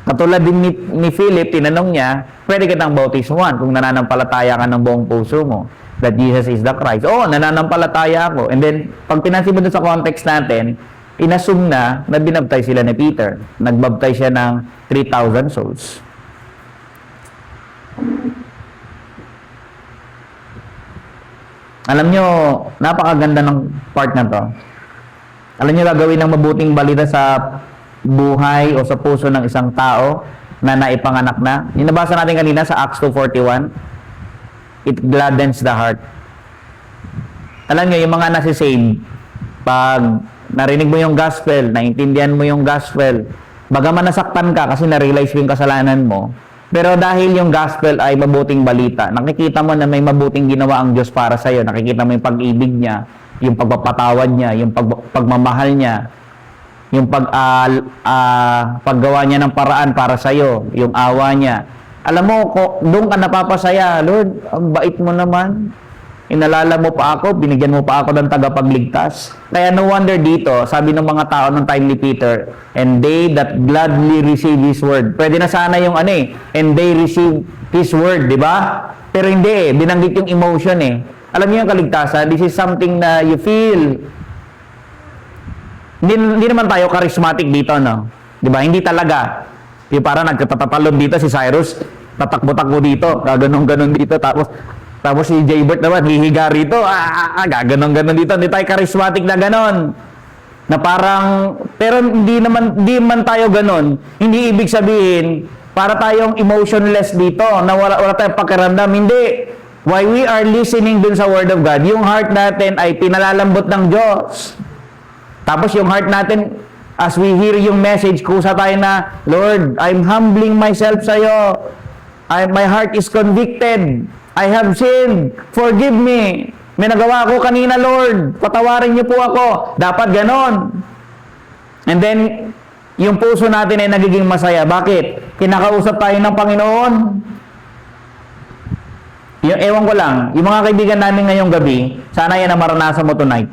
Katulad din ni Philip, tinanong niya, pwede kitang bautismuhan kung nananampalataya ka ng buong puso mo that Jesus is the Christ. Oo, nananampalataya ako. And then, pag pinansin mo dun sa context natin, inassume na binabtay sila ni Peter. Nagbabtay siya ng 3,000 souls. Alam nyo, napakaganda ng part na to. Alam nyo, gagawin ng mabuting balita sa buhay o sa puso ng isang tao na naipanganak na. Yung nabasa natin kanina sa Acts 2:41, it gladdens the heart. Alam nyo, yung mga nasisave, pag narinig mo yung gospel, naintindihan mo yung gospel, bagaman nasaktan ka kasi na-realize mo yung kasalanan mo, pero dahil yung gospel ay mabuting balita, nakikita mo na may mabuting ginawa ang Diyos para sa'yo, nakikita mo yung pag-ibig niya, yung pagpapatawad niya, yung pagmamahal niya, yung paggawa niya ng paraan para sa'yo, yung awa niya. Alam mo, doon ka napapasaya, Lord, ang bait mo naman. Inalala mo pa ako, binigyan mo pa ako ng tagapagligtas. Kaya no wonder dito, sabi ng mga tao ng time ni Peter, and they that gladly receive His word. Pwede na sana yung and they receive His word, di ba? Pero hindi binanggit yung emotion Alam niyo yung kaligtasan, this is something na you feel. Hindi naman tayo charismatic dito, no? Di ba? Hindi talaga. Yung parang nagkatatalon dito si Cyrus, tatakbo-takbo dito, gaganon-ganon dito, tapos si Jaybert naman, hihiga rito, gaganon-ganon dito. Hindi tayo charismatic na ganon. Na parang, pero hindi man tayo ganon. Hindi ibig sabihin, para tayong emotionless dito, na wala tayong pakiramdam. Hindi. Why we are listening dun sa Word of God, yung heart natin ay pinalalambot ng Diyos. Tapos yung heart natin, as we hear yung message, kusa tayo na, Lord, I'm humbling myself sa'yo. My heart is convicted. I have sinned. Forgive me. May nagawa ako kanina, Lord. Patawarin niyo po ako. Dapat ganon. And then, yung puso natin ay nagiging masaya. Bakit? Kinakausap tayo ng Panginoon. Yung, ewan ko lang, yung mga kaibigan namin ngayong gabi, sana yan ang maranasan mo tonight.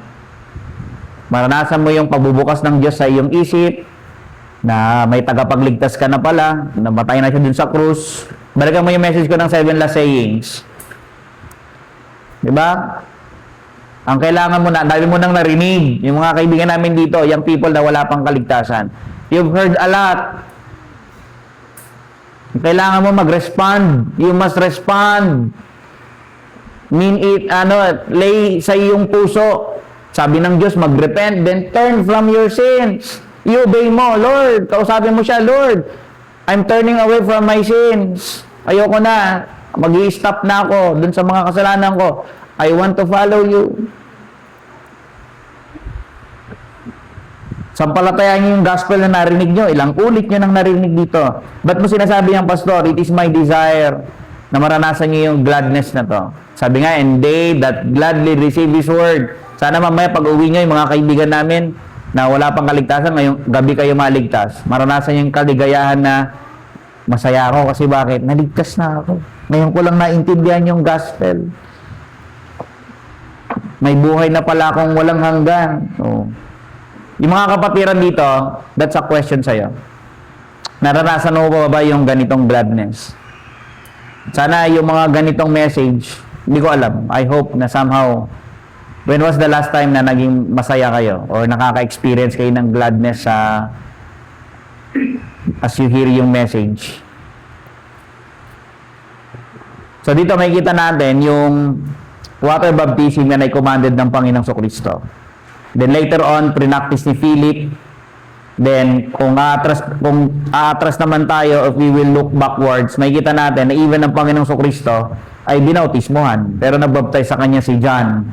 Maranasan mo yung pagbubukas ng Diyos sa iyong isip, na may tagapagligtas ka na pala, namatay na siya dun sa krus. Balikan mo yung message ko ng 7 last sayings. Diba? Ang kailangan mo na, dahil mo nang narinig, yung mga kaibigan namin dito, yung people na wala pang kaligtasan. You've heard a lot. Kailangan mo mag-respond. You must respond. Mean it, lay sa iyong puso. Sabi ng Diyos, mag-repent, then turn from your sins. I-obey mo, Lord. Kausapin mo siya, Lord, I'm turning away from my sins. Ayoko na. Mag-i-stop na ako dun sa mga kasalanan ko. I want to follow you. Sampalatayaan niyo yung gospel na narinig nyo. Ilang ulit nyo nang narinig dito. Ba't mo sinasabi yung pastor, it is my desire na maranasan niyo yung gladness na to. Sabi nga, and they that gladly receive His word. Sana mamaya pag uwi nyo, yung mga kaibigan namin, na wala pang kaligtasan, ngayong gabi kayo maligtas. Maranasan yung kaligayahan na masaya ako kasi bakit? Naligtas na ako. Ngayon ko lang naintindihan yung gospel. May buhay na pala akong walang hanggan. Oh. Yung mga kapatiran dito, that's a question sa'yo. Naranasan mo ba yung ganitong gladness? Sana yung mga ganitong message, hindi ko alam. I hope na somehow, when was the last time na naging masaya kayo or nakaka-experience kayo ng gladness sa as you hear yung message? So dito makikita natin yung water baptism na commanded ng Panginoong Kristo. Then later on, prinactice ni Philip. Then kung aatras naman tayo, if we will look backwards, makikita natin na even ang Panginoong Kristo ay binautismohan. Pero nagbaptize sa kanya si John.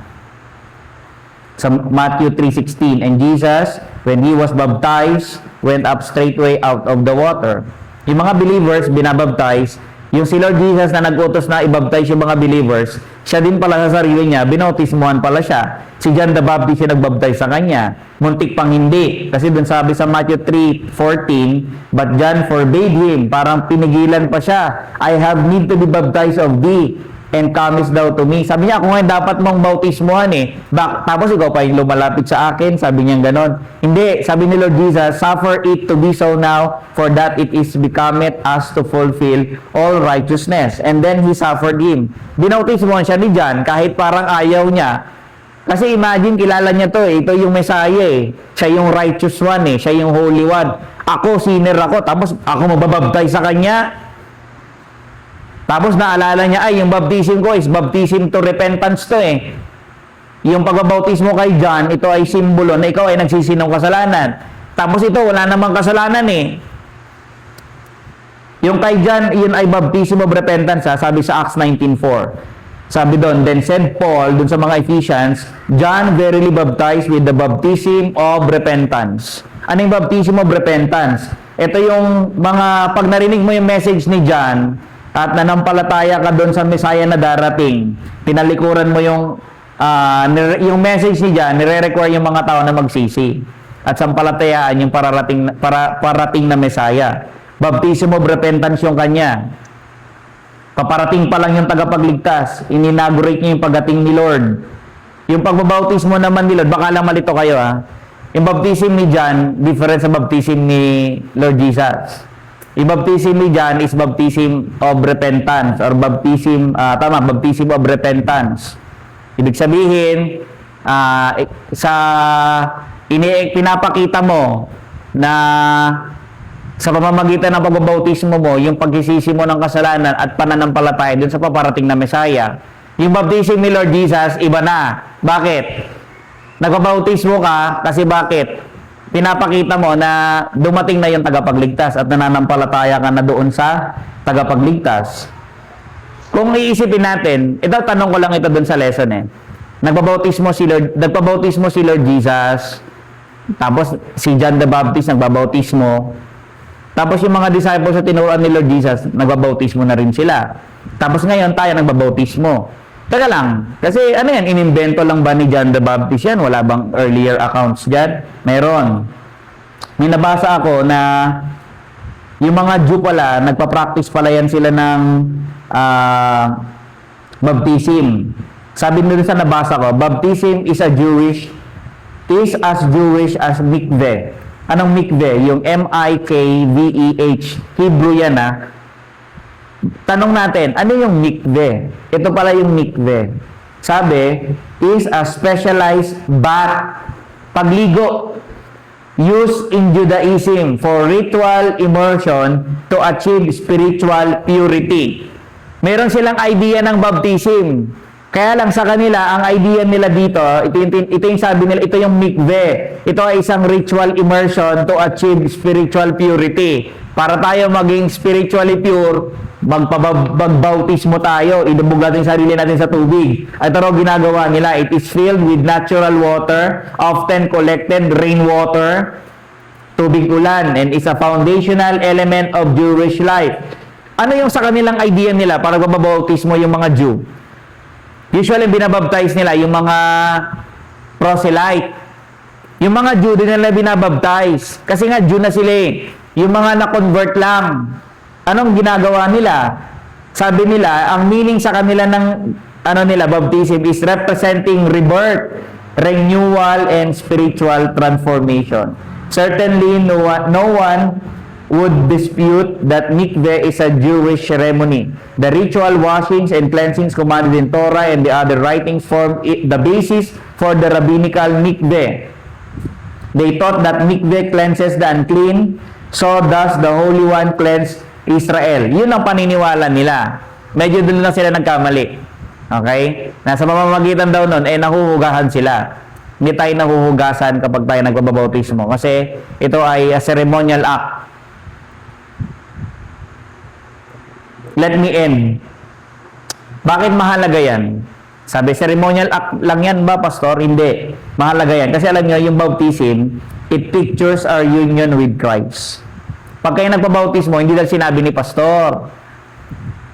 Sa Matthew 3:16, and Jesus, when he was baptized, went up straightway out of the water. Yung mga believers, binabaptize. Yung si Lord Jesus na nag-utos na ibaptize yung mga believers, siya din pala sa sarili niya, binautismohan pala siya. Si John the Baptist yung nagbaptize sa kanya. Muntik pang hindi. Kasi dun sabi sa Matthew 3:14, but John forbade him. Parang pinigilan pa siya. I have need to be baptized of thee, and comest thou to me. Sabi niya, kung ngayon dapat mong bautismohan eh. Tapos ikaw pa yung lumalapit sa akin, sabi niya ganon. Hindi, sabi ni Lord Jesus, suffer it to be so now, for that it is becometh us to fulfill all righteousness. And then he suffered him. Binautismohan siya ni John, kahit parang ayaw niya. Kasi imagine, kilala niya to eh. Ito yung Messiah eh. Siya yung righteous one eh. Siya yung holy one. Ako, sinner ako. Tapos ako mababaptize sa kanya. Tapos naalala niya, ay, yung baptism ko is baptism to repentance to eh. Yung pagbabautismo kay John, ito ay simbolo na ikaw ay nagsisinong kasalanan. Tapos ito, wala namang kasalanan eh. Yung kay John, yun ay baptism of repentance ha, sabi sa Acts 19:4. Sabi doon, then said Paul, doon sa mga Ephesians, John verily baptized with the baptism of repentance. Ano yung baptism of repentance? Ito yung mga, pag narinig mo yung message ni John, at nanampalataya ka doon sa Messiah na darating, tinalikuran mo yung message ni John, nire-require yung mga tao na magsisi at sampalatayaan yung parating na Messiah. Baptism of repentance yung kanya. Paparating pa lang yung tagapagligtas. Ininaugurate niya yung pagdating ni Lord. Yung pagbabautismo naman ni Lord, baka lang malito kayo ha. Yung baptism ni John, different sa baptism ni Lord Jesus. Yung baptism ni John is baptism of repentance or baptism of repentance. Ibig sabihin, pinapakita mo na sa pamamagitan ng pagbabautismo mo, yung pagsisisi mo ng kasalanan at pananampalataya dun sa paparating na Messiah. Yung baptism ni Lord Jesus, iba na. Bakit? Nagbabautismo ka kasi bakit? Pinapakita mo na dumating na yung tagapagligtas at nananampalataya ka na doon sa tagapagligtas. Kung iisipin natin, ito tanong ko lang ito doon sa lesson eh. Nagpabautismo si Lord Jesus, tapos si John the Baptist nagbabautismo, tapos yung mga disciples sa tinuruan ni Lord Jesus, nagbabautismo na rin sila. Tapos ngayon tayo nagbabautismo. Teka lang, kasi ano yan, inimbento lang ba ni John the Baptist yan? Wala bang earlier accounts dyan? Meron. May nabasa ako na yung mga Jew pala, nagpa-practice pala yan sila ng baptism. Sabi nila sa nabasa ko, baptism is as Jewish as mikveh. Anong mikveh? Yung M-I-K-V-E-H. Hebrew yan ha. Tanong natin, ano yung mikveh? Ito pala yung mikveh. Sabi, is a specialized bath, pagligo, used in Judaism for ritual immersion to achieve spiritual purity. Meron silang idea ng baptism. Kaya lang sa kanila, ang idea nila dito, ito yung sabi nila, ito yung mikveh. Ito ay isang ritual immersion to achieve spiritual purity. Para tayo maging spiritually pure, magbautismo tayo, idubog natin sarili natin sa tubig. Ito raw ginagawa nila, it is filled with natural water, often collected rainwater, tubig ulan, and is a foundational element of Jewish life. Ano yung sa kanilang idea nila para magbabautismo yung mga Jew? Usually binabaptize nila yung mga proselyte. Yung mga Jew, din nila binabaptize. Kasi nga, Jew na sila eh. Yung mga na-convert lang. Anong ginagawa nila? Sabi nila, ang meaning sa kanila ng baptism is representing rebirth, renewal, and spiritual transformation. Certainly, no one would dispute that mikveh is a Jewish ceremony. The ritual washings and cleansings commanded in Torah and the other writings form the basis for the rabbinical mikveh. They taught that mikveh cleanses the unclean, so does the Holy One cleanse Israel. Yun ang paniniwala nila. Medyo doon lang sila nagkamali. Okay? Nasa pamamagitan daw nun, nahuhugahan sila. Hindi tayo nahuhugasan kapag tayo nagbabautismo. Kasi ito ay a ceremonial act. Let me end. Bakit mahalaga yan? Sabi, ceremonial act lang yan ba, Pastor? Hindi. Mahalaga yan. Kasi alam nyo, yung baptism, it pictures our union with Christ. Pag kayo nagpabautismo, hindi lang sinabi ni Pastor.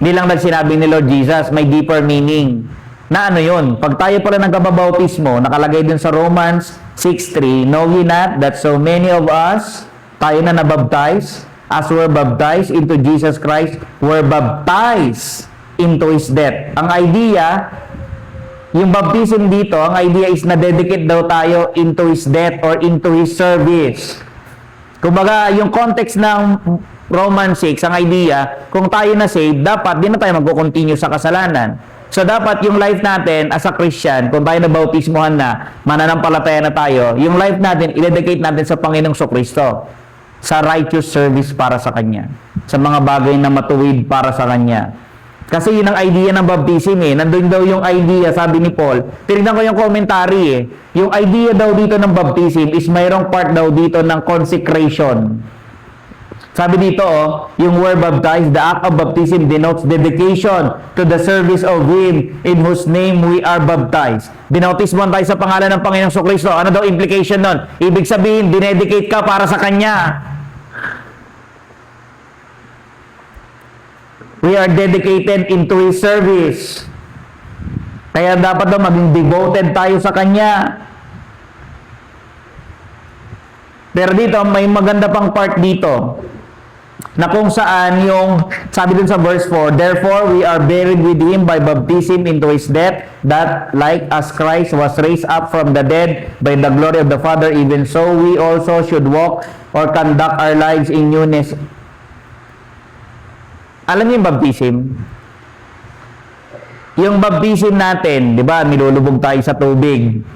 Hindi lang sinabi ni Lord Jesus. May deeper meaning. Na ano yun? Pag tayo pala nagpabautismo, nakalagay dun sa Romans 6:3, know ye not that so many of us, tayo na nabaptize, as were baptized into Jesus Christ, were baptized into His death. Ang idea, yung baptism dito, ang idea is na-dedicate daw tayo into His death or into His service. Kumbaga, yung context ng Romans 6, ang idea, kung tayo na saved, dapat di na tayo mag-continue sa kasalanan. So, dapat yung life natin as a Christian, kung tayo nabautismohan na, mananampalataya na tayo, yung life natin, i-dedicate natin sa Panginoong Kristo, sa righteous service para sa Kanya, sa mga bagay na matuwid para sa Kanya. Kasi yun ang idea ng baptism eh. Nandun daw yung idea, sabi ni Paul. Tinignan ko yung commentary eh. Yung idea daw dito ng baptism is mayroong part daw dito ng consecration. Sabi dito yung word baptized, the act of baptism denotes dedication to the service of Him in whose name we are baptized. Binautismohan tayo sa pangalan ng Panginoong Kristo. Ano daw implication nun? Ibig sabihin, dinedicate ka para sa Kanya. We are dedicated into His service. Kaya dapat daw maging devoted tayo sa Kanya. Pero dito, may maganda pang part dito. Na kung saan yung, sabi dun sa verse 4, therefore we are buried with Him by baptism into His death, that like as Christ was raised up from the dead by the glory of the Father, even so we also should walk or conduct our lives in newness. Alam niyo yung baptism? Yung baptism natin, di ba, nilulubog tayo sa tubig.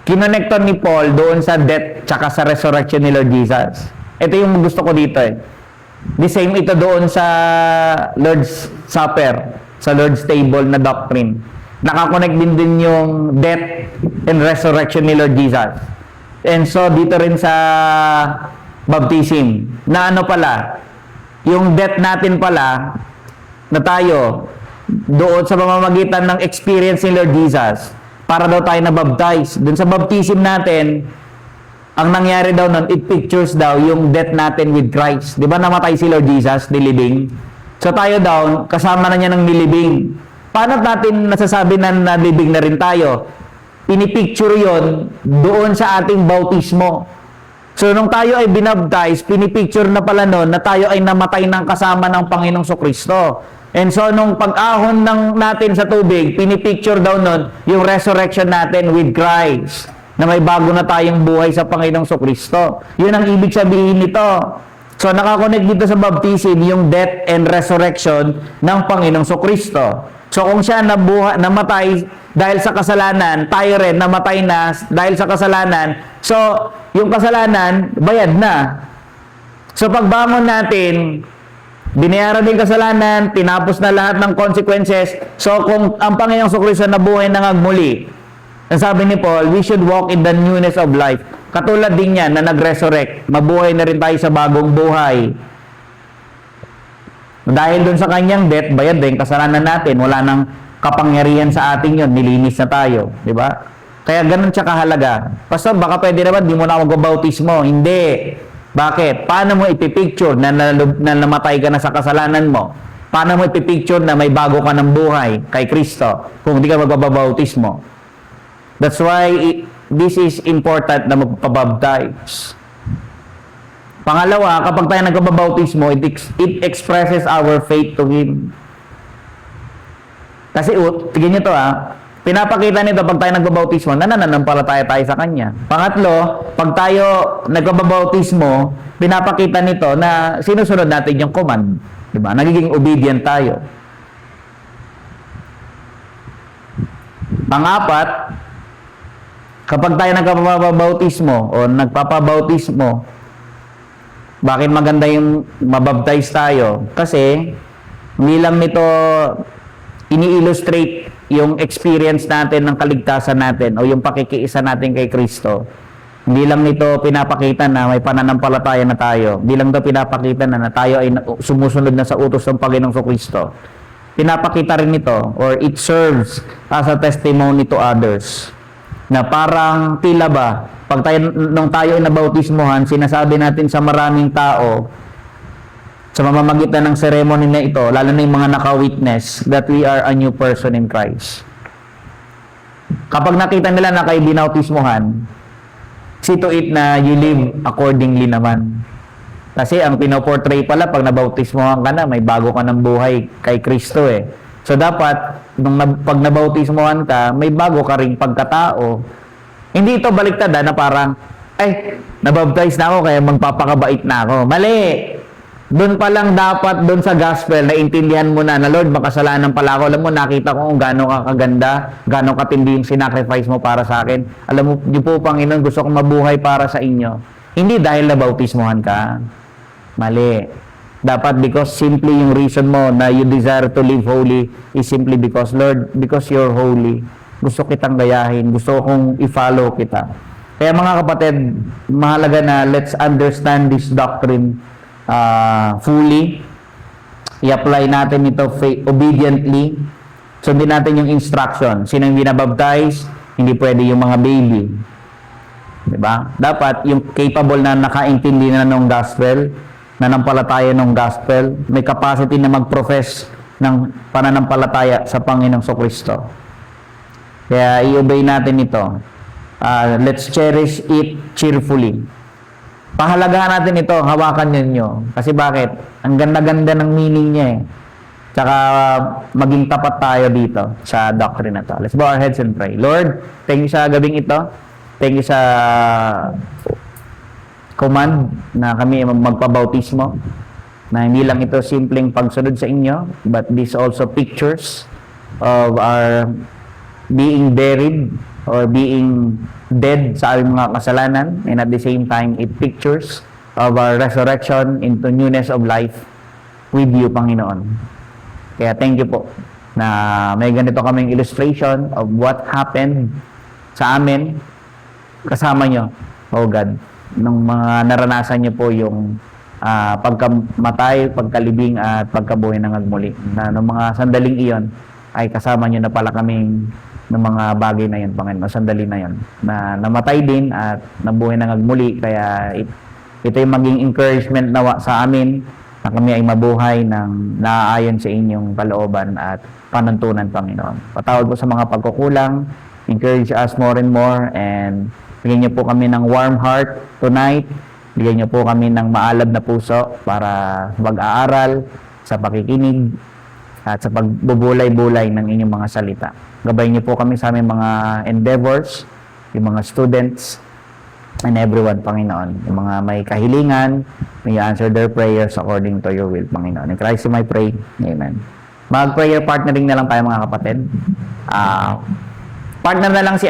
Kinonekton ni Paul doon sa death tsaka sa resurrection ni Lord Jesus. Ito yung gusto ko dito eh. The same ito doon sa Lord's Supper, sa Lord's Table na doctrine. Nakakonect din yung death and resurrection ni Lord Jesus. And so, dito rin sa baptism, na ano pala, yung death natin pala, na tayo, doon sa pamamagitan ng experience ni Lord Jesus, para daw tayo na-baptize. Doon sa baptism natin, ang nangyari daw nun, it pictures daw yung death natin with Christ. Di ba namatay si Lord Jesus, nilibing? So tayo daw, kasama na niya ng nilibing. Paano natin nasasabi na nalibing na rin tayo? Pinipicture yon doon sa ating bautismo. So, nung tayo ay binabtize, pinipicture na pala nun na tayo ay namatay ng kasama ng Panginoong Kristo. And so, nung pag-ahon natin sa tubig, pinipicture daw nun yung resurrection natin with Christ, na may bago na tayong buhay sa Panginoong Kristo. Yun ang ibig sabihin nito. So, nakakonect dito sa baptism yung death and resurrection ng Panginoong Kristo. So, kung siya namatay dahil sa kasalanan, tayo rin namatay na dahil sa kasalanan. So, yung kasalanan, bayad na. So, pagbangon natin, binayaran din kasalanan, tinapos na lahat ng consequences. So, kung ang Panginoong Kristo nabuhay na ngagmuli, ang sabi ni Paul, we should walk in the newness of life. Katulad din yan na nag-resurrect, mabuhay na rin tayo sa bagong buhay. Dahil dun sa kanyang death, bayad din kasalanan natin, wala nang kapangyarihan sa atin yun, nilinis na tayo, di ba? Kaya ganun siya kahalaga. Pastor, baka pwede naman, di mo na mag-bautismo. Hindi. Bakit? Paano mo ipipicture na namatay ka na sa kasalanan mo? Paano mo ipipicture na may bago ka ng buhay kay Kristo kung di ka magbabautismo? That's why this is important na magpabaptize. Pangalawa, kapag tayo nagpabautismo, it expresses our faith to Him. Kasi, tignan nyo to pinapakita nito pag tayo nagbabautismo, nananampalataya tayo sa Kanya. Pangatlo, pag tayo nagbabautismo, pinapakita nito na sinusunod natin yung command. Diba? Nagiging obedient tayo. Pang-apat, kapag tayo nagpapabautismo o nagpapabautismo, bakit maganda yung mabaptize tayo? Kasi, hindi lang nito ini-illustrate yung experience natin ng kaligtasan natin o yung pakikiisa natin kay Kristo. Hindi lang nito pinapakita na may pananampalataya na tayo. Hindi lang ito pinapakita na tayo ay sumusunod na sa utos ng Panginoong Kristo. Pinapakita rin ito or it serves as a testimony to others. Na parang tila ba, pag nung tayo ay nabautismohan, sinasabi natin sa maraming tao, sa mamamagitan ng ceremony na ito, lalo na yung mga naka-witness, that we are a new person in Christ. Kapag nakita nila na kayo binautismohan, see to it na you live accordingly naman. Kasi ang pinoportray pala, pag nabautismohan ka na, may bago ka ng buhay kay Kristo eh. So dapat, pag nabautismohan ka, may bago ka ring pagkatao. Hindi ito baliktad na parang, ay, nabaptize na ako kaya magpapakabait na ako. Mali! Doon pa lang dapat, doon sa gospel, naintindihan mo na, Lord, makasalanan pala ako. Alam mo, nakita ko kung gaano ka kaganda, gaano katindi yung sinacrifice mo para sa akin. Alam mo, di po, Panginoon, gusto kong mabuhay para sa inyo. Hindi dahil nabautismohan ka. Mali. Dapat because simply yung reason mo na you desire to live holy is simply because, Lord, because you're holy. Gusto kitang gayahin. Gusto kong i-follow kita. Kaya mga kapatid, mahalaga na let's understand this doctrine fully. I-apply natin ito obediently. Sundin natin yung instruction. Sino yung binabaptize? Hindi pwede yung mga baby. Diba? Dapat yung capable na nakaintindi na ng gospel, nanampalataya ng gospel, may capacity na mag-profess ng pananampalataya sa Panginoong Kristo. Kaya i-obey natin ito. Let's cherish it cheerfully. Pahalagahan natin ito, hawakan ninyo. Kasi bakit? Ang ganda-ganda ng meaning niya eh. Tsaka maging tapat tayo dito sa doctrine na to. Let's bow our heads and pray. Lord, thank you sa gabing ito. Thank you sa command na kami magpabautismo. Na hindi lang ito simpleng pagsunod sa inyo, but this also pictures of our being buried or being dead sa aming mga kasalanan, and at the same time, it pictures of our resurrection into newness of life with you, Panginoon. Kaya thank you po na may ganito kaming illustration of what happened sa amin kasama nyo, oh God, nung mga naranasan nyo po yung pagkamatay, pagkalibing at pagkabuhay ng agmuli. Na nung mga sandaling iyon ay kasama nyo na pala kaming ng mga bagay na yun, Panginoon, sandali na yun, na namatay din at nabuhay ng agmuli. Kaya ito yung maging encouragement na sa amin na kami ay mabuhay ng naaayon sa inyong kalooban at panuntunan, Panginoon. Patawad po sa mga pagkukulang, encourage us more and more, and bigyan niyo po kami ng warm heart tonight, bigyan niyo po kami ng maalab na puso para mag-aaral, sa pakikinig, at sa pagbubulay-bulay ng inyong mga salita. Gabayin niyo po kami sa aming mga endeavors, yung mga students, and everyone, Panginoon. Yung mga may kahilingan, may answer their prayers according to your will, Panginoon. In Christ I pray. Amen. Mag-prayer partnering na lang tayo, mga kapatid. Partner na lang si